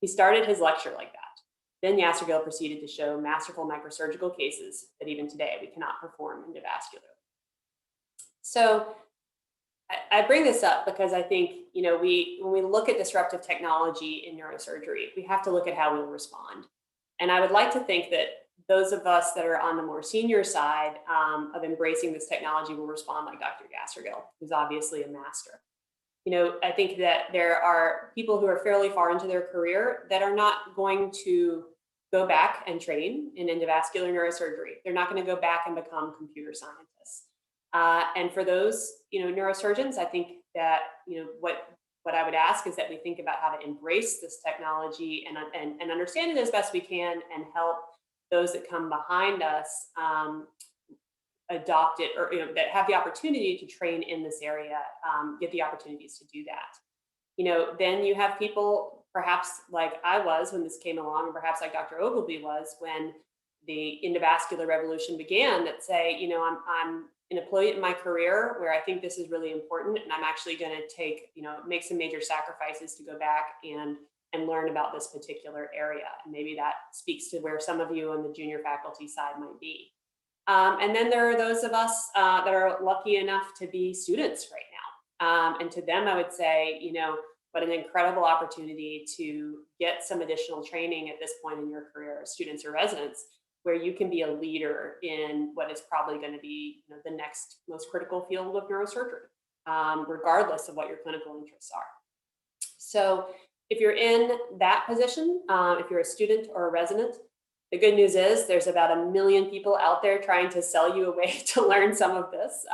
S3: He started his lecture like that. Then Yastergill proceeded to show masterful microsurgical cases that even today we cannot perform endovascularly. So I bring this up because I think, when we look at disruptive technology in neurosurgery, we have to look at how we'll respond. And I would like to think that those of us that are on the more senior side of embracing this technology will respond like Dr. Yastergill, who's obviously a master. I think that there are people who are fairly far into their career that are not going to go back and train in endovascular neurosurgery. They're not going to go back and become computer scientists. And for those, neurosurgeons, I think that, what I would ask is that we think about how to embrace this technology and understand it as best we can and help those that come behind us adopt it, or that have the opportunity to train in this area, get the opportunities to do that. Then you have people perhaps like I was when this came along, and perhaps like Dr. Ogilvy was when the endovascular revolution began, that say, I'm in a point in my career where I think this is really important, and I'm actually going to make some major sacrifices to go back and learn about this particular area. And maybe that speaks to where some of you on the junior faculty side might be. And then there are those of us that are lucky enough to be students right now. And to them, I would say, what an incredible opportunity to get some additional training at this point in your career as students or residents, where you can be a leader in what is probably going to be the next most critical field of neurosurgery, regardless of what your clinical interests are. So if you're in that position, if you're a student or a resident, the good news is there's about 1 million people out there trying to sell you a way to learn some of this.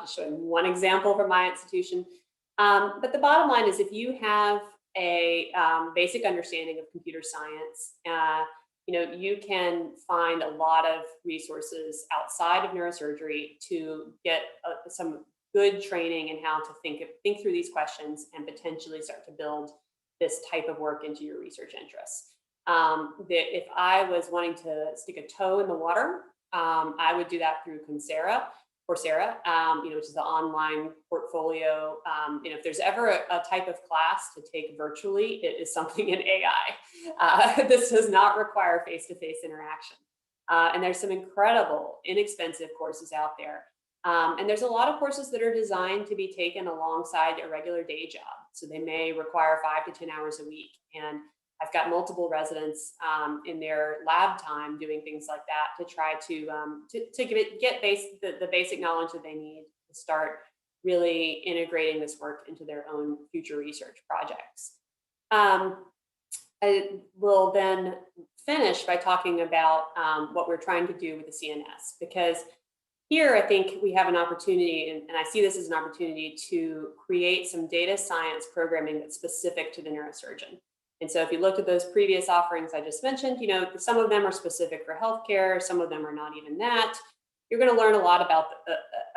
S3: Just showing one example from my institution. But the bottom line is, if you have a basic understanding of computer science, you can find a lot of resources outside of neurosurgery to get some good training in how to think through these questions and potentially start to build this type of work into your research interests. If I was wanting to stick a toe in the water, I would do that through Coursera. Coursera, which is the online portfolio. If there's ever a type of class to take virtually, it is something in AI. This does not require face-to-face interaction. And there's some incredible, inexpensive courses out there. And there's a lot of courses that are designed to be taken alongside a regular day job. So they may require 5 to 10 hours a week. And I've got multiple residents in their lab time doing things like that to try to get the basic knowledge that they need to start really integrating this work into their own future research projects. I will then finish by talking about what we're trying to do with the CNS, because here I think we have an opportunity, and I see this as an opportunity to create some data science programming that's specific to the neurosurgeon. And so if you looked at those previous offerings I just mentioned, some of them are specific for healthcare, some of them are not even that. You're going to learn a lot about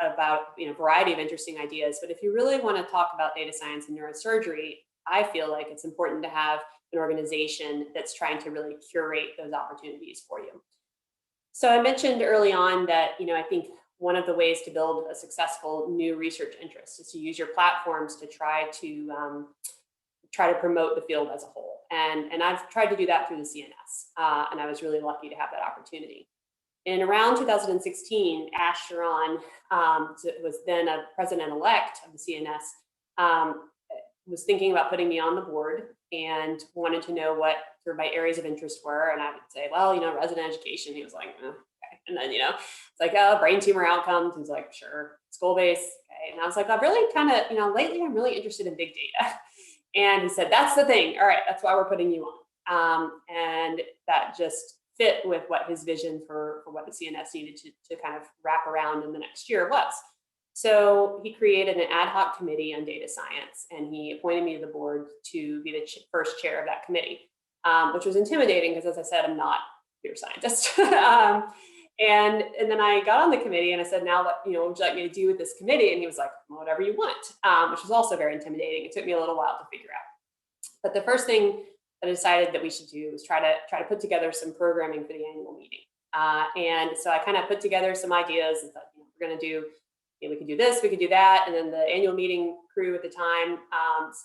S3: a variety of interesting ideas. But if you really want to talk about data science and neurosurgery, I feel like it's important to have an organization that's trying to really curate those opportunities for you. So I mentioned early on that, I think one of the ways to build a successful new research interest is to use your platforms to try to promote the field as a whole. And I've tried to do that through the CNS. And I was really lucky to have that opportunity. In around 2016, Ash Sharon, was then a president-elect of the CNS, was thinking about putting me on the board and wanted to know what sort of my areas of interest were. And I would say, well, resident education. He was like, okay. And then, it's like, brain tumor outcomes. He was like, sure. School-based. Okay. And I was like, I've really kind of, lately I'm really interested in big data. And he said, that's the thing. All right, that's why we're putting you on. And that just fit with what his vision for what the CNS needed to kind of wrap around in the next year was. So he created an ad hoc committee on data science, and he appointed me to the board to be the first chair of that committee, which was intimidating because, as I said, I'm not a computer scientist. And then I got on the committee and I said, now what would you like me to do with this committee? And he was like, well, whatever you want, which was also very intimidating. It took me a little while to figure out. But the first thing that I decided that we should do was try to put together some programming for the annual meeting. And so I kind of put together some ideas and thought, we're going to do, we could do this, we could do that. And then the annual meeting crew at the time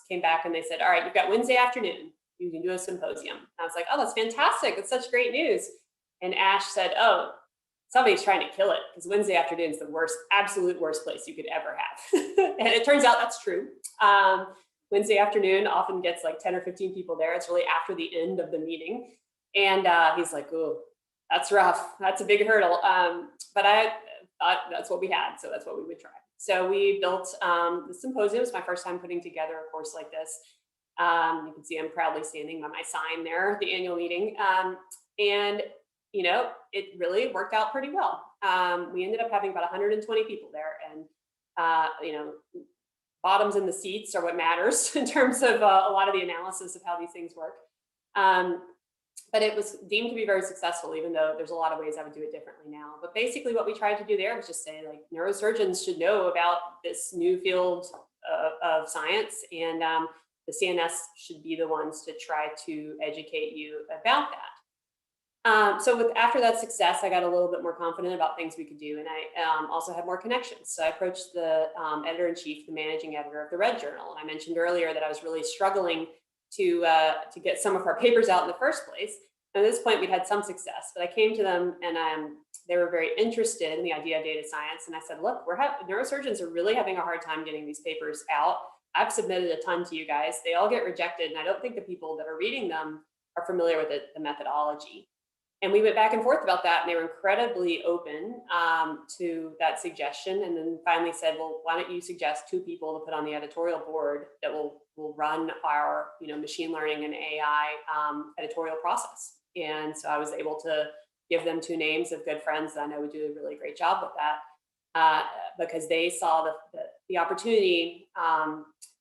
S3: came back and they said, all right, you've got Wednesday afternoon. You can do a symposium. And I was like, oh, that's fantastic. That's such great news. And Ash said, oh, somebody's trying to kill it because Wednesday afternoon is the worst, absolute worst place you could ever have. And it turns out that's true. Wednesday afternoon often gets like 10 or 15 people there. It's really after the end of the meeting. And he's like, oh, that's rough. That's a big hurdle. But I thought that's what we had. So that's what we would try. So we built the symposium. It was my first time putting together a course like this. You can see I'm proudly standing by my sign there at the annual meeting. And it really worked out pretty well. We ended up having about 120 people there, and bottoms in the seats are what matters in terms of a lot of the analysis of how these things work. But it was deemed to be very successful, even though there's a lot of ways I would do it differently now. But basically what we tried to do there was just say, like, neurosurgeons should know about this new field of science, and the CNS should be the ones to try to educate you about that. So after that success, I got a little bit more confident about things we could do, and I also had more connections. So I approached the editor-in-chief, the managing editor of the Red Journal, and I mentioned earlier that I was really struggling to get some of our papers out in the first place. And at this point, we'd had some success, but I came to them, and they were very interested in the idea of data science. And I said, look, neurosurgeons are really having a hard time getting these papers out. I've submitted a ton to you guys. They all get rejected, and I don't think the people that are reading them are familiar with the methodology. And we went back and forth about that, and they were incredibly open to that suggestion. And then finally said, well, why don't you suggest 2 people to put on the editorial board that will run our machine learning and AI editorial process. And so I was able to give them 2 names of good friends that I know would do a really great job with that, because they saw the opportunity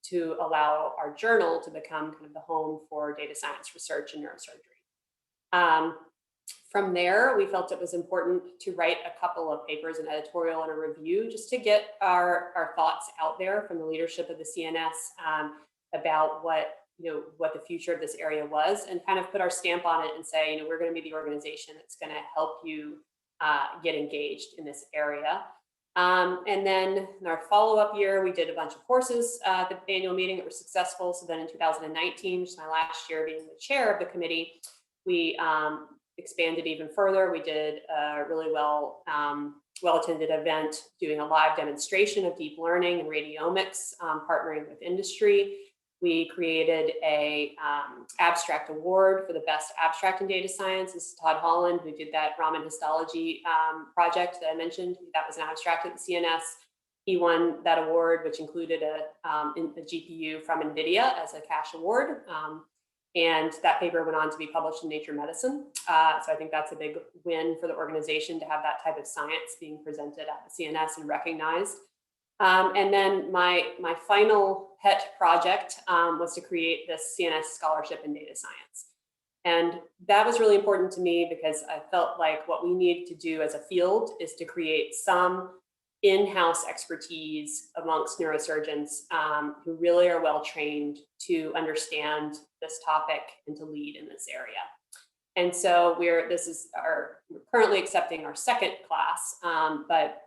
S3: to allow our journal to become kind of the home for data science research and neurosurgery. From there, we felt it was important to write a couple of papers, an editorial and a review, just to get our thoughts out there from the leadership of the CNS about what the future of this area was, and kind of put our stamp on it and say, we're going to be the organization that's going to help you get engaged in this area. And then in our follow-up year, we did a bunch of courses at the annual meeting that were successful. So then in 2019, which is my last year being the chair of the committee, we expanded even further. We did a really well-attended event doing a live demonstration of deep learning and radiomics, partnering with industry. We created a abstract award for the best abstract in data science. This is Todd Holland, who did that Raman histology project that I mentioned. That was an abstract at the CNS. He won that award, which included a GPU from NVIDIA as a cash award. And that paper went on to be published in Nature Medicine. So I think that's a big win for the organization to have that type of science being presented at the CNS and recognized. And then my final pet project was to create this CNS scholarship in data science. And that was really important to me because I felt like what we need to do as a field is to create some in-house expertise amongst neurosurgeons who really are well trained to understand this topic and to lead in this area. And so we're currently accepting our second class, but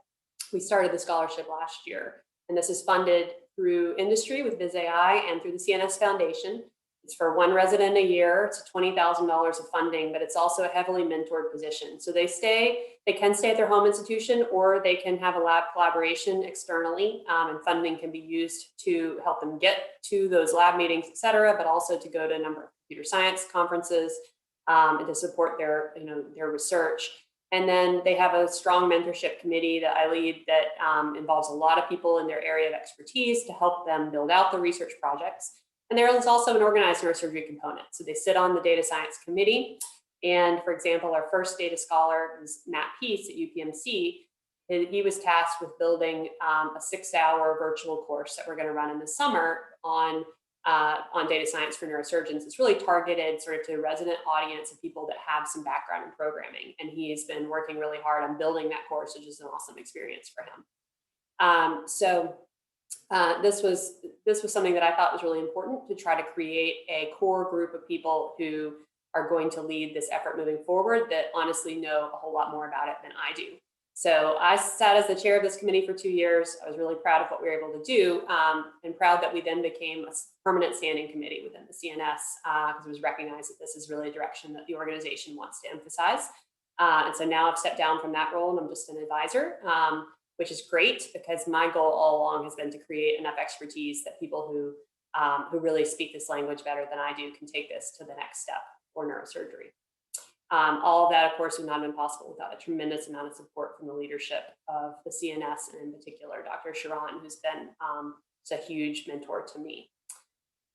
S3: we started the scholarship last year, and this is funded through industry with VizAI and through the CNS Foundation. It's for one resident a year. It's $20,000 of funding, but it's also a heavily mentored position. So they can stay at their home institution, or they can have a lab collaboration externally, and funding can be used to help them get to those lab meetings, et cetera, but also to go to a number of computer science conferences and to support their research. And then they have a strong mentorship committee that I lead that involves a lot of people in their area of expertise to help them build out the research projects. And there is also an organized neurosurgery component. So they sit on the data science committee. And for example, our first data scholar was Matt Peace at UPMC. He was tasked with building a 6-hour virtual course that we're going to run in the summer on data science for neurosurgeons. It's really targeted sort of to a resident audience of people that have some background in programming. And he's been working really hard on building that course, which is an awesome experience for him. This was something that I thought was really important, to try to create a core group of people who are going to lead this effort moving forward that honestly know a whole lot more about it than I do. So I sat as the chair of this committee for 2 years. I was really proud of what we were able to do, and proud that we then became a permanent standing committee within the CNS, because it was recognized that this is really a direction that the organization wants to emphasize. And so now I've stepped down from that role and I'm just an advisor, which is great, because my goal all along has been to create enough expertise that people who really speak this language better than I do can take this to the next step for neurosurgery. All of that, of course, would not have been possible without a tremendous amount of support from the leadership of the CNS, and in particular, Dr. Sharon, who's been a huge mentor to me.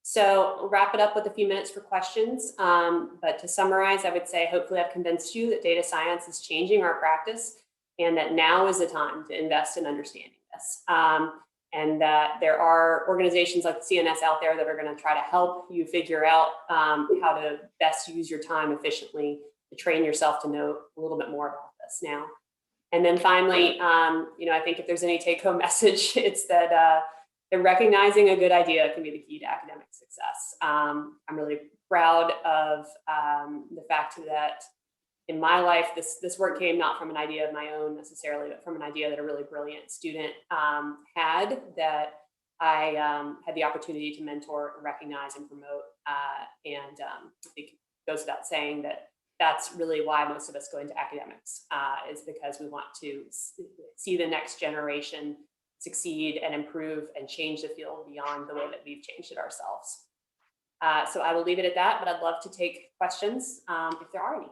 S3: So I'll wrap it up with a few minutes for questions. But to summarize, I would say, hopefully I've convinced you that data science is changing our practice, and that now is the time to invest in understanding this. And that there are organizations like the CNS out there that are going to try to help you figure out how to best use your time efficiently to train yourself to know a little bit more about this now. And then finally, I think if there's any take-home message, it's that recognizing a good idea can be the key to academic success. I'm really proud of the fact that in my life, this work came not from an idea of my own necessarily, but from an idea that a really brilliant student had, that I had the opportunity to mentor, recognize, and promote. And I think it goes without saying that that's really why most of us go into academics, is because we want to see the next generation succeed and improve and change the field beyond the way that we've changed it ourselves. So I will leave it at that, but I'd love to take questions if there are any.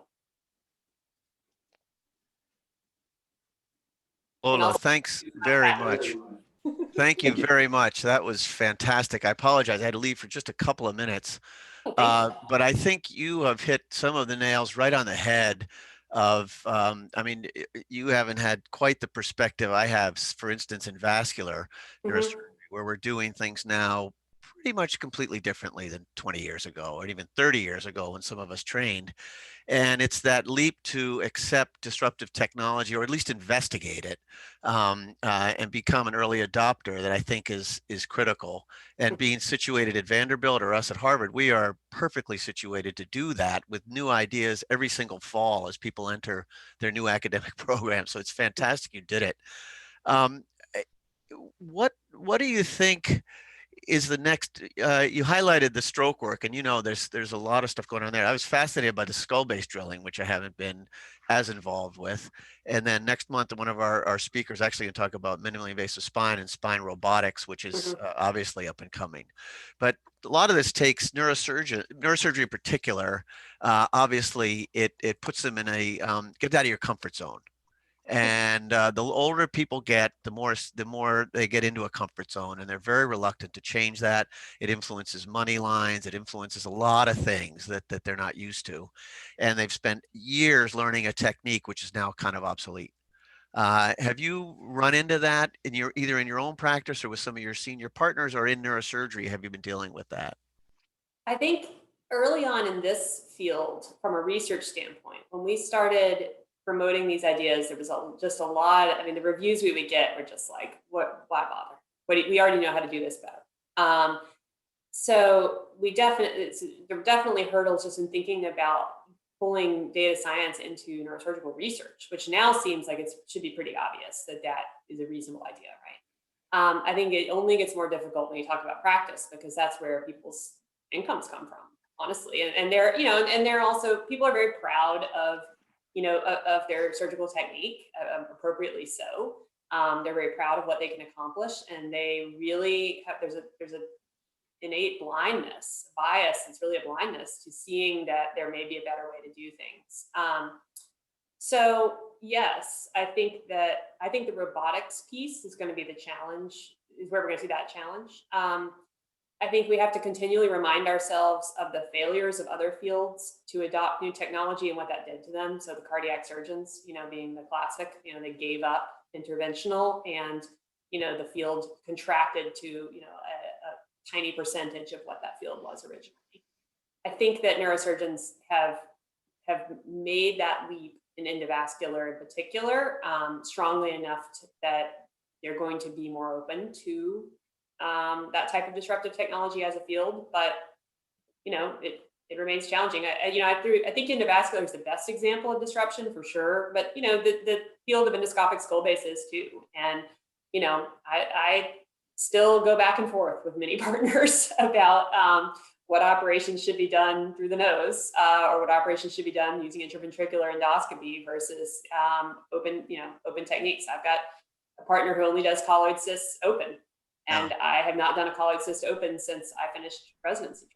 S1: Lola, thanks very much. Thank you very much. That was fantastic. I apologize. I had to leave for just a couple of minutes. But I think you have hit some of the nails right on the head of, you haven't had quite the perspective I have, for instance, in vascular neurosurgery, where we're doing things now pretty much completely differently than 20 years ago, or even 30 years ago when some of us trained. And it's that leap to accept disruptive technology, or at least investigate it, and become an early adopter, that I think is critical. And being situated at Vanderbilt or us at Harvard, we are perfectly situated to do that with new ideas every single fall as people enter their new academic program. So it's fantastic you did it. Um, eh, what do you think is the next? You highlighted the stroke work, and there's a lot of stuff going on there. I was fascinated by the skull-based drilling, which I haven't been as involved with. And then next month, one of our speakers actually going to talk about minimally invasive spine and spine robotics, which is
S3: Mhm.
S1: obviously up and coming. But a lot of this takes neurosurgery in particular. Obviously, it puts them in a get out of your comfort zone. And the older people get, the more they get into a comfort zone, and they're very reluctant to change that. It influences money lines. It influences a lot of things that they're not used to, and they've spent years learning a technique which is now kind of obsolete. Have you run into that in either in your own practice or with some of your senior partners, or in neurosurgery? Have you been dealing with that?
S3: I think early on in this field, from a research standpoint, when we started promoting these ideas, there was just a lot. I mean, the reviews we would get were just like, "What? Why bother? We already know how to do this better." So there were definitely hurdles just in thinking about pulling data science into neurosurgical research, which now seems like it should be pretty obvious that that is a reasonable idea, right? I think it only gets more difficult when you talk about practice, because that's where people's incomes come from, honestly. And they're, and they're also, people are very proud of, of their surgical technique, appropriately so. They're very proud of what they can accomplish, and they really have, there's a innate blindness, bias. It's really a blindness to seeing that there may be a better way to do things. So yes, I think the robotics piece is going to be the challenge, is where we're going to see that challenge. I think we have to continually remind ourselves of the failures of other fields to adopt new technology and what that did to them. So the cardiac surgeons, being the classic, they gave up interventional, and the field contracted to a tiny percentage of what that field was originally. I think that neurosurgeons have made that leap in endovascular in particular, strongly enough that they're going to be more open to that type of disruptive technology as a field. But it remains challenging. I think endovascular is the best example of disruption for sure. But the field of endoscopic skull base is too. And I still go back and forth with many partners about what operations should be done through the nose, or what operations should be done using intraventricular endoscopy versus open techniques. I've got a partner who only does colloid cysts open, and I have not done a colloid cyst open since I finished residency training.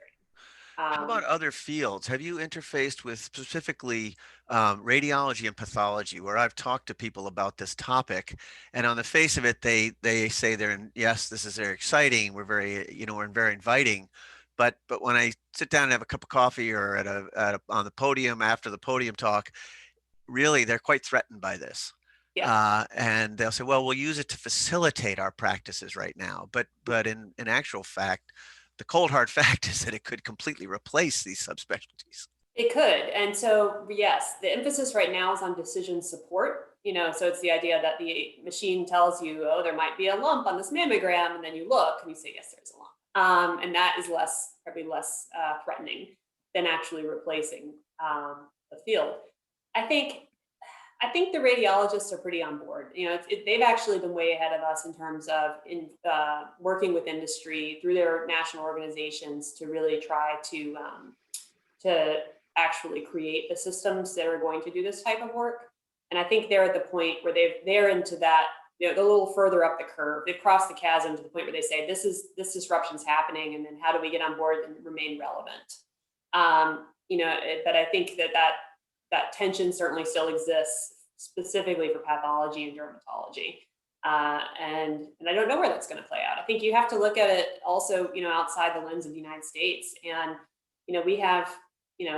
S1: How about other fields? Have you interfaced with specifically radiology and pathology, where I've talked to people about this topic, and on the face of it, they say yes, this is very exciting. We're we're very inviting, but when I sit down and have a cup of coffee, or on the podium after the podium talk, really they're quite threatened by this.
S3: Yeah.
S1: And they'll say, well, we'll use it to facilitate our practices right now. But in actual fact, the cold hard fact is that it could completely replace these subspecialties.
S3: It could. And so, yes, the emphasis right now is on decision support. So it's the idea that the machine tells you, oh, there might be a lump on this mammogram, and then you look and you say, yes, there's a lump. And that is probably less threatening than actually replacing the field. I think the radiologists are pretty on board. They've actually been way ahead of us in terms of working with industry through their national organizations to really try to actually create the systems that are going to do this type of work. And I think they're at the point where they're into that, a little further up the curve. They've crossed the chasm to the point where they say, this disruption's happening, and then how do we get on board and remain relevant? But I think that tension certainly still exists, specifically for pathology and dermatology. And I don't know where that's going to play out. I think you have to look at it also, outside the lens of the United States. And, we have,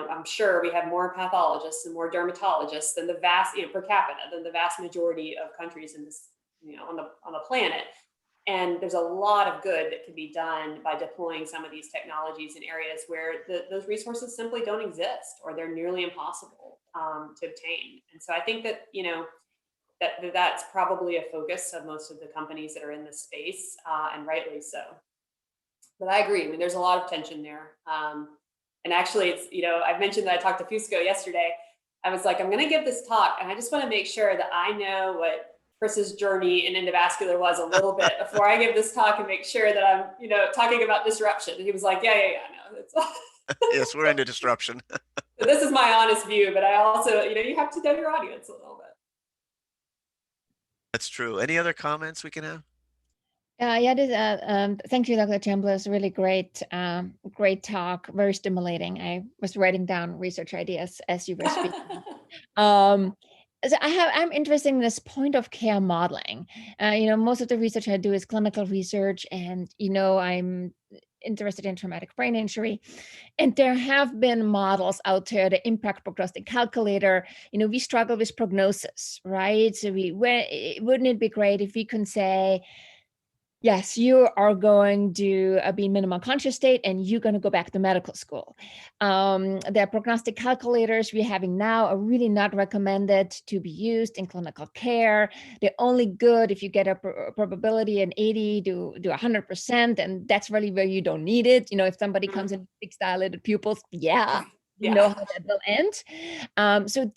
S3: I'm sure we have more pathologists and more dermatologists than the vast, per capita, than the vast majority of countries in this, on the planet. And there's a lot of good that can be done by deploying some of these technologies in areas where those resources simply don't exist, or they're nearly impossible to obtain. And so I think that, that's probably a focus of most of the companies that are in this space, and rightly so. But I agree. I mean, there's a lot of tension there. And actually, it's, I mentioned that I talked to Fusco yesterday. I was like, I'm going to give this talk, and I just want to make sure that I know what Chris's journey in endovascular was a little bit before I give this talk and make sure that I'm, talking about disruption. And he was like, yeah, no. It's
S1: Yes, we're into disruption.
S3: So this is my honest view, but I also, you have to know your audience a little bit.
S1: That's true. Any other comments we can have?
S2: Thank you, Dr. Chambless. Really great talk. Very stimulating. I was writing down research ideas as you were speaking. So I'm interested in this point of care modeling. Most of the research I do is clinical research, and I'm interested in traumatic brain injury. And there have been models out there, the impact prognostic calculator. We struggle with prognosis, right? So wouldn't it be great if we can say, yes, you are going to be in minimal conscious state and you're going to go back to medical school. The prognostic calculators we're having now are really not recommended to be used in clinical care. They're only good if you get a probability in 80 to 100%, and that's really where you don't need it. If somebody comes in with fixed dilated pupils, you know how that will end. So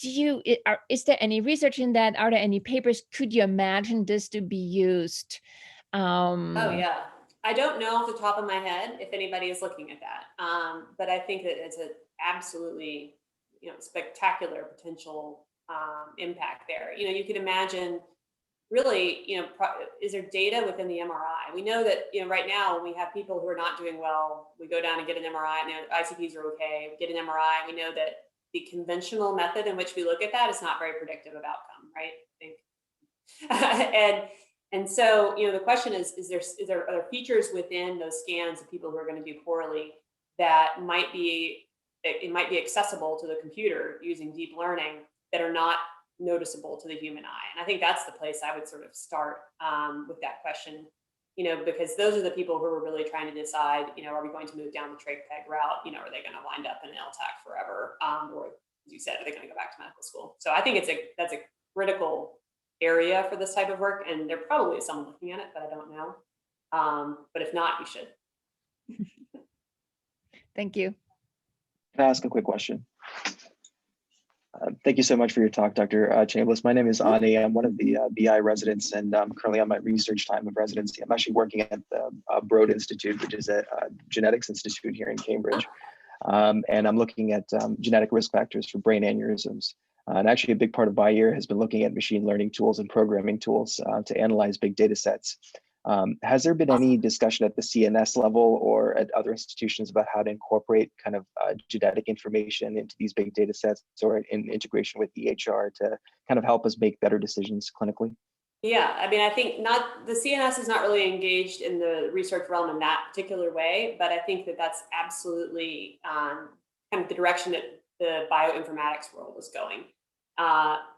S2: is there any research in that? Are there any papers? Could you imagine this to be used?
S3: Oh yeah. I don't know off the top of my head if anybody is looking at that. But I think that it's an absolutely, spectacular potential impact there. You could imagine really, is there data within the MRI? We know that, right now when we have people who are not doing well, we go down and get an MRI and ICPs are okay. We get an MRI. We know that the conventional method in which we look at that is not very predictive of outcome, right? I think. And so, the question is there other features within those scans of people who are going to do poorly that might be accessible to the computer using deep learning that are not noticeable to the human eye? And I think that's the place I would sort of start with that question, because those are the people who are really trying to decide, are we going to move down the trig peg route? Are they going to wind up in LTAC forever? Or as you said, are they going to go back to medical school? So I think that's a critical area for this type of work, and there probably is someone looking at it, but I don't know. But if not, you should.
S2: Thank you.
S4: Can I ask a quick question? Thank you so much for your talk, Dr. Chambless. My name is Ani. I'm one of the BI residents, and I'm currently on my research time of residency. I'm actually working at the Broad Institute, which is a genetics institute here in Cambridge. And I'm looking at genetic risk factors for brain aneurysms. And actually, a big part of my year has been looking at machine learning tools and programming tools to analyze big data sets. Has there been any discussion at the CNS level or at other institutions about how to incorporate kind of genetic information into these big data sets, or in integration with EHR to kind of help us make better decisions clinically?
S3: Yeah, I mean, I think the CNS is not really engaged in the research realm in that particular way, but I think that that's absolutely kind of the direction that the bioinformatics world is going.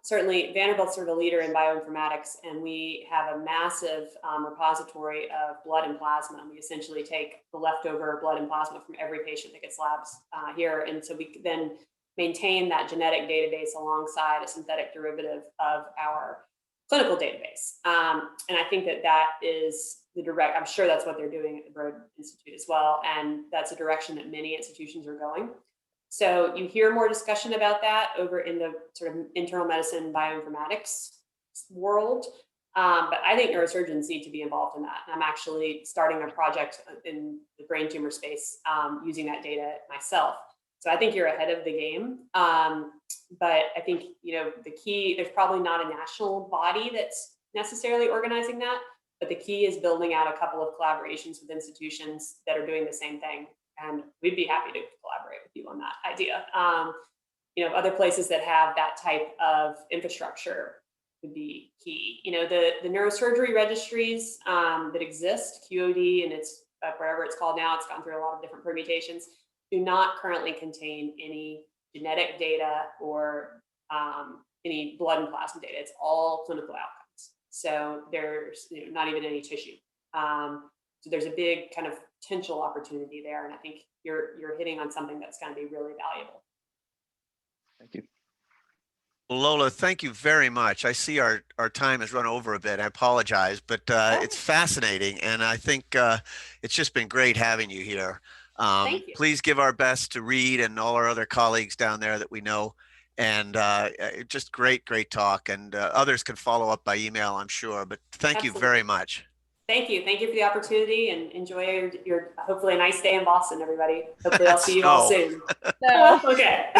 S3: Certainly, Vanderbilt's sort of a leader in bioinformatics, and we have a massive repository of blood and plasma. We essentially take the leftover blood and plasma from every patient that gets labs here, and so we then maintain that genetic database alongside a synthetic derivative of our clinical database. And I think that is I'm sure that's what they're doing at the Broad Institute as well, and that's a direction that many institutions are going. So you hear more discussion about that over in the sort of internal medicine bioinformatics world. But I think neurosurgeons need to be involved in that. And I'm actually starting a project in the brain tumor space using that data myself. So I think you're ahead of the game. But I think, the key, there's probably not a national body that's necessarily organizing that, but the key is building out a couple of collaborations with institutions that are doing the same thing. And we'd be happy to collaborate with you on that idea. Other places that have that type of infrastructure would be key. The neurosurgery registries that exist, QOD, and it's wherever it's called now, it's gone through a lot of different permutations, do not currently contain any genetic data or any blood and plasma data. It's all clinical outcomes. So there's not even any tissue. So there's a big kind of potential opportunity there, and I think you're hitting on something that's going to be really valuable.
S4: Thank you.
S1: Lola, thank you very much. I see our time has run over a bit. I apologize, but it's fascinating, and I think it's just been great having you here.
S3: Thank you.
S1: Please give our best to Reed and all our other colleagues down there that we know. And just great talk. And others can follow up by email, I'm sure. But thank you very much.
S3: Thank you. Thank you for the opportunity, and enjoy your hopefully a nice day in Boston, everybody. Hopefully I'll see you all soon.
S2: No.
S3: Okay.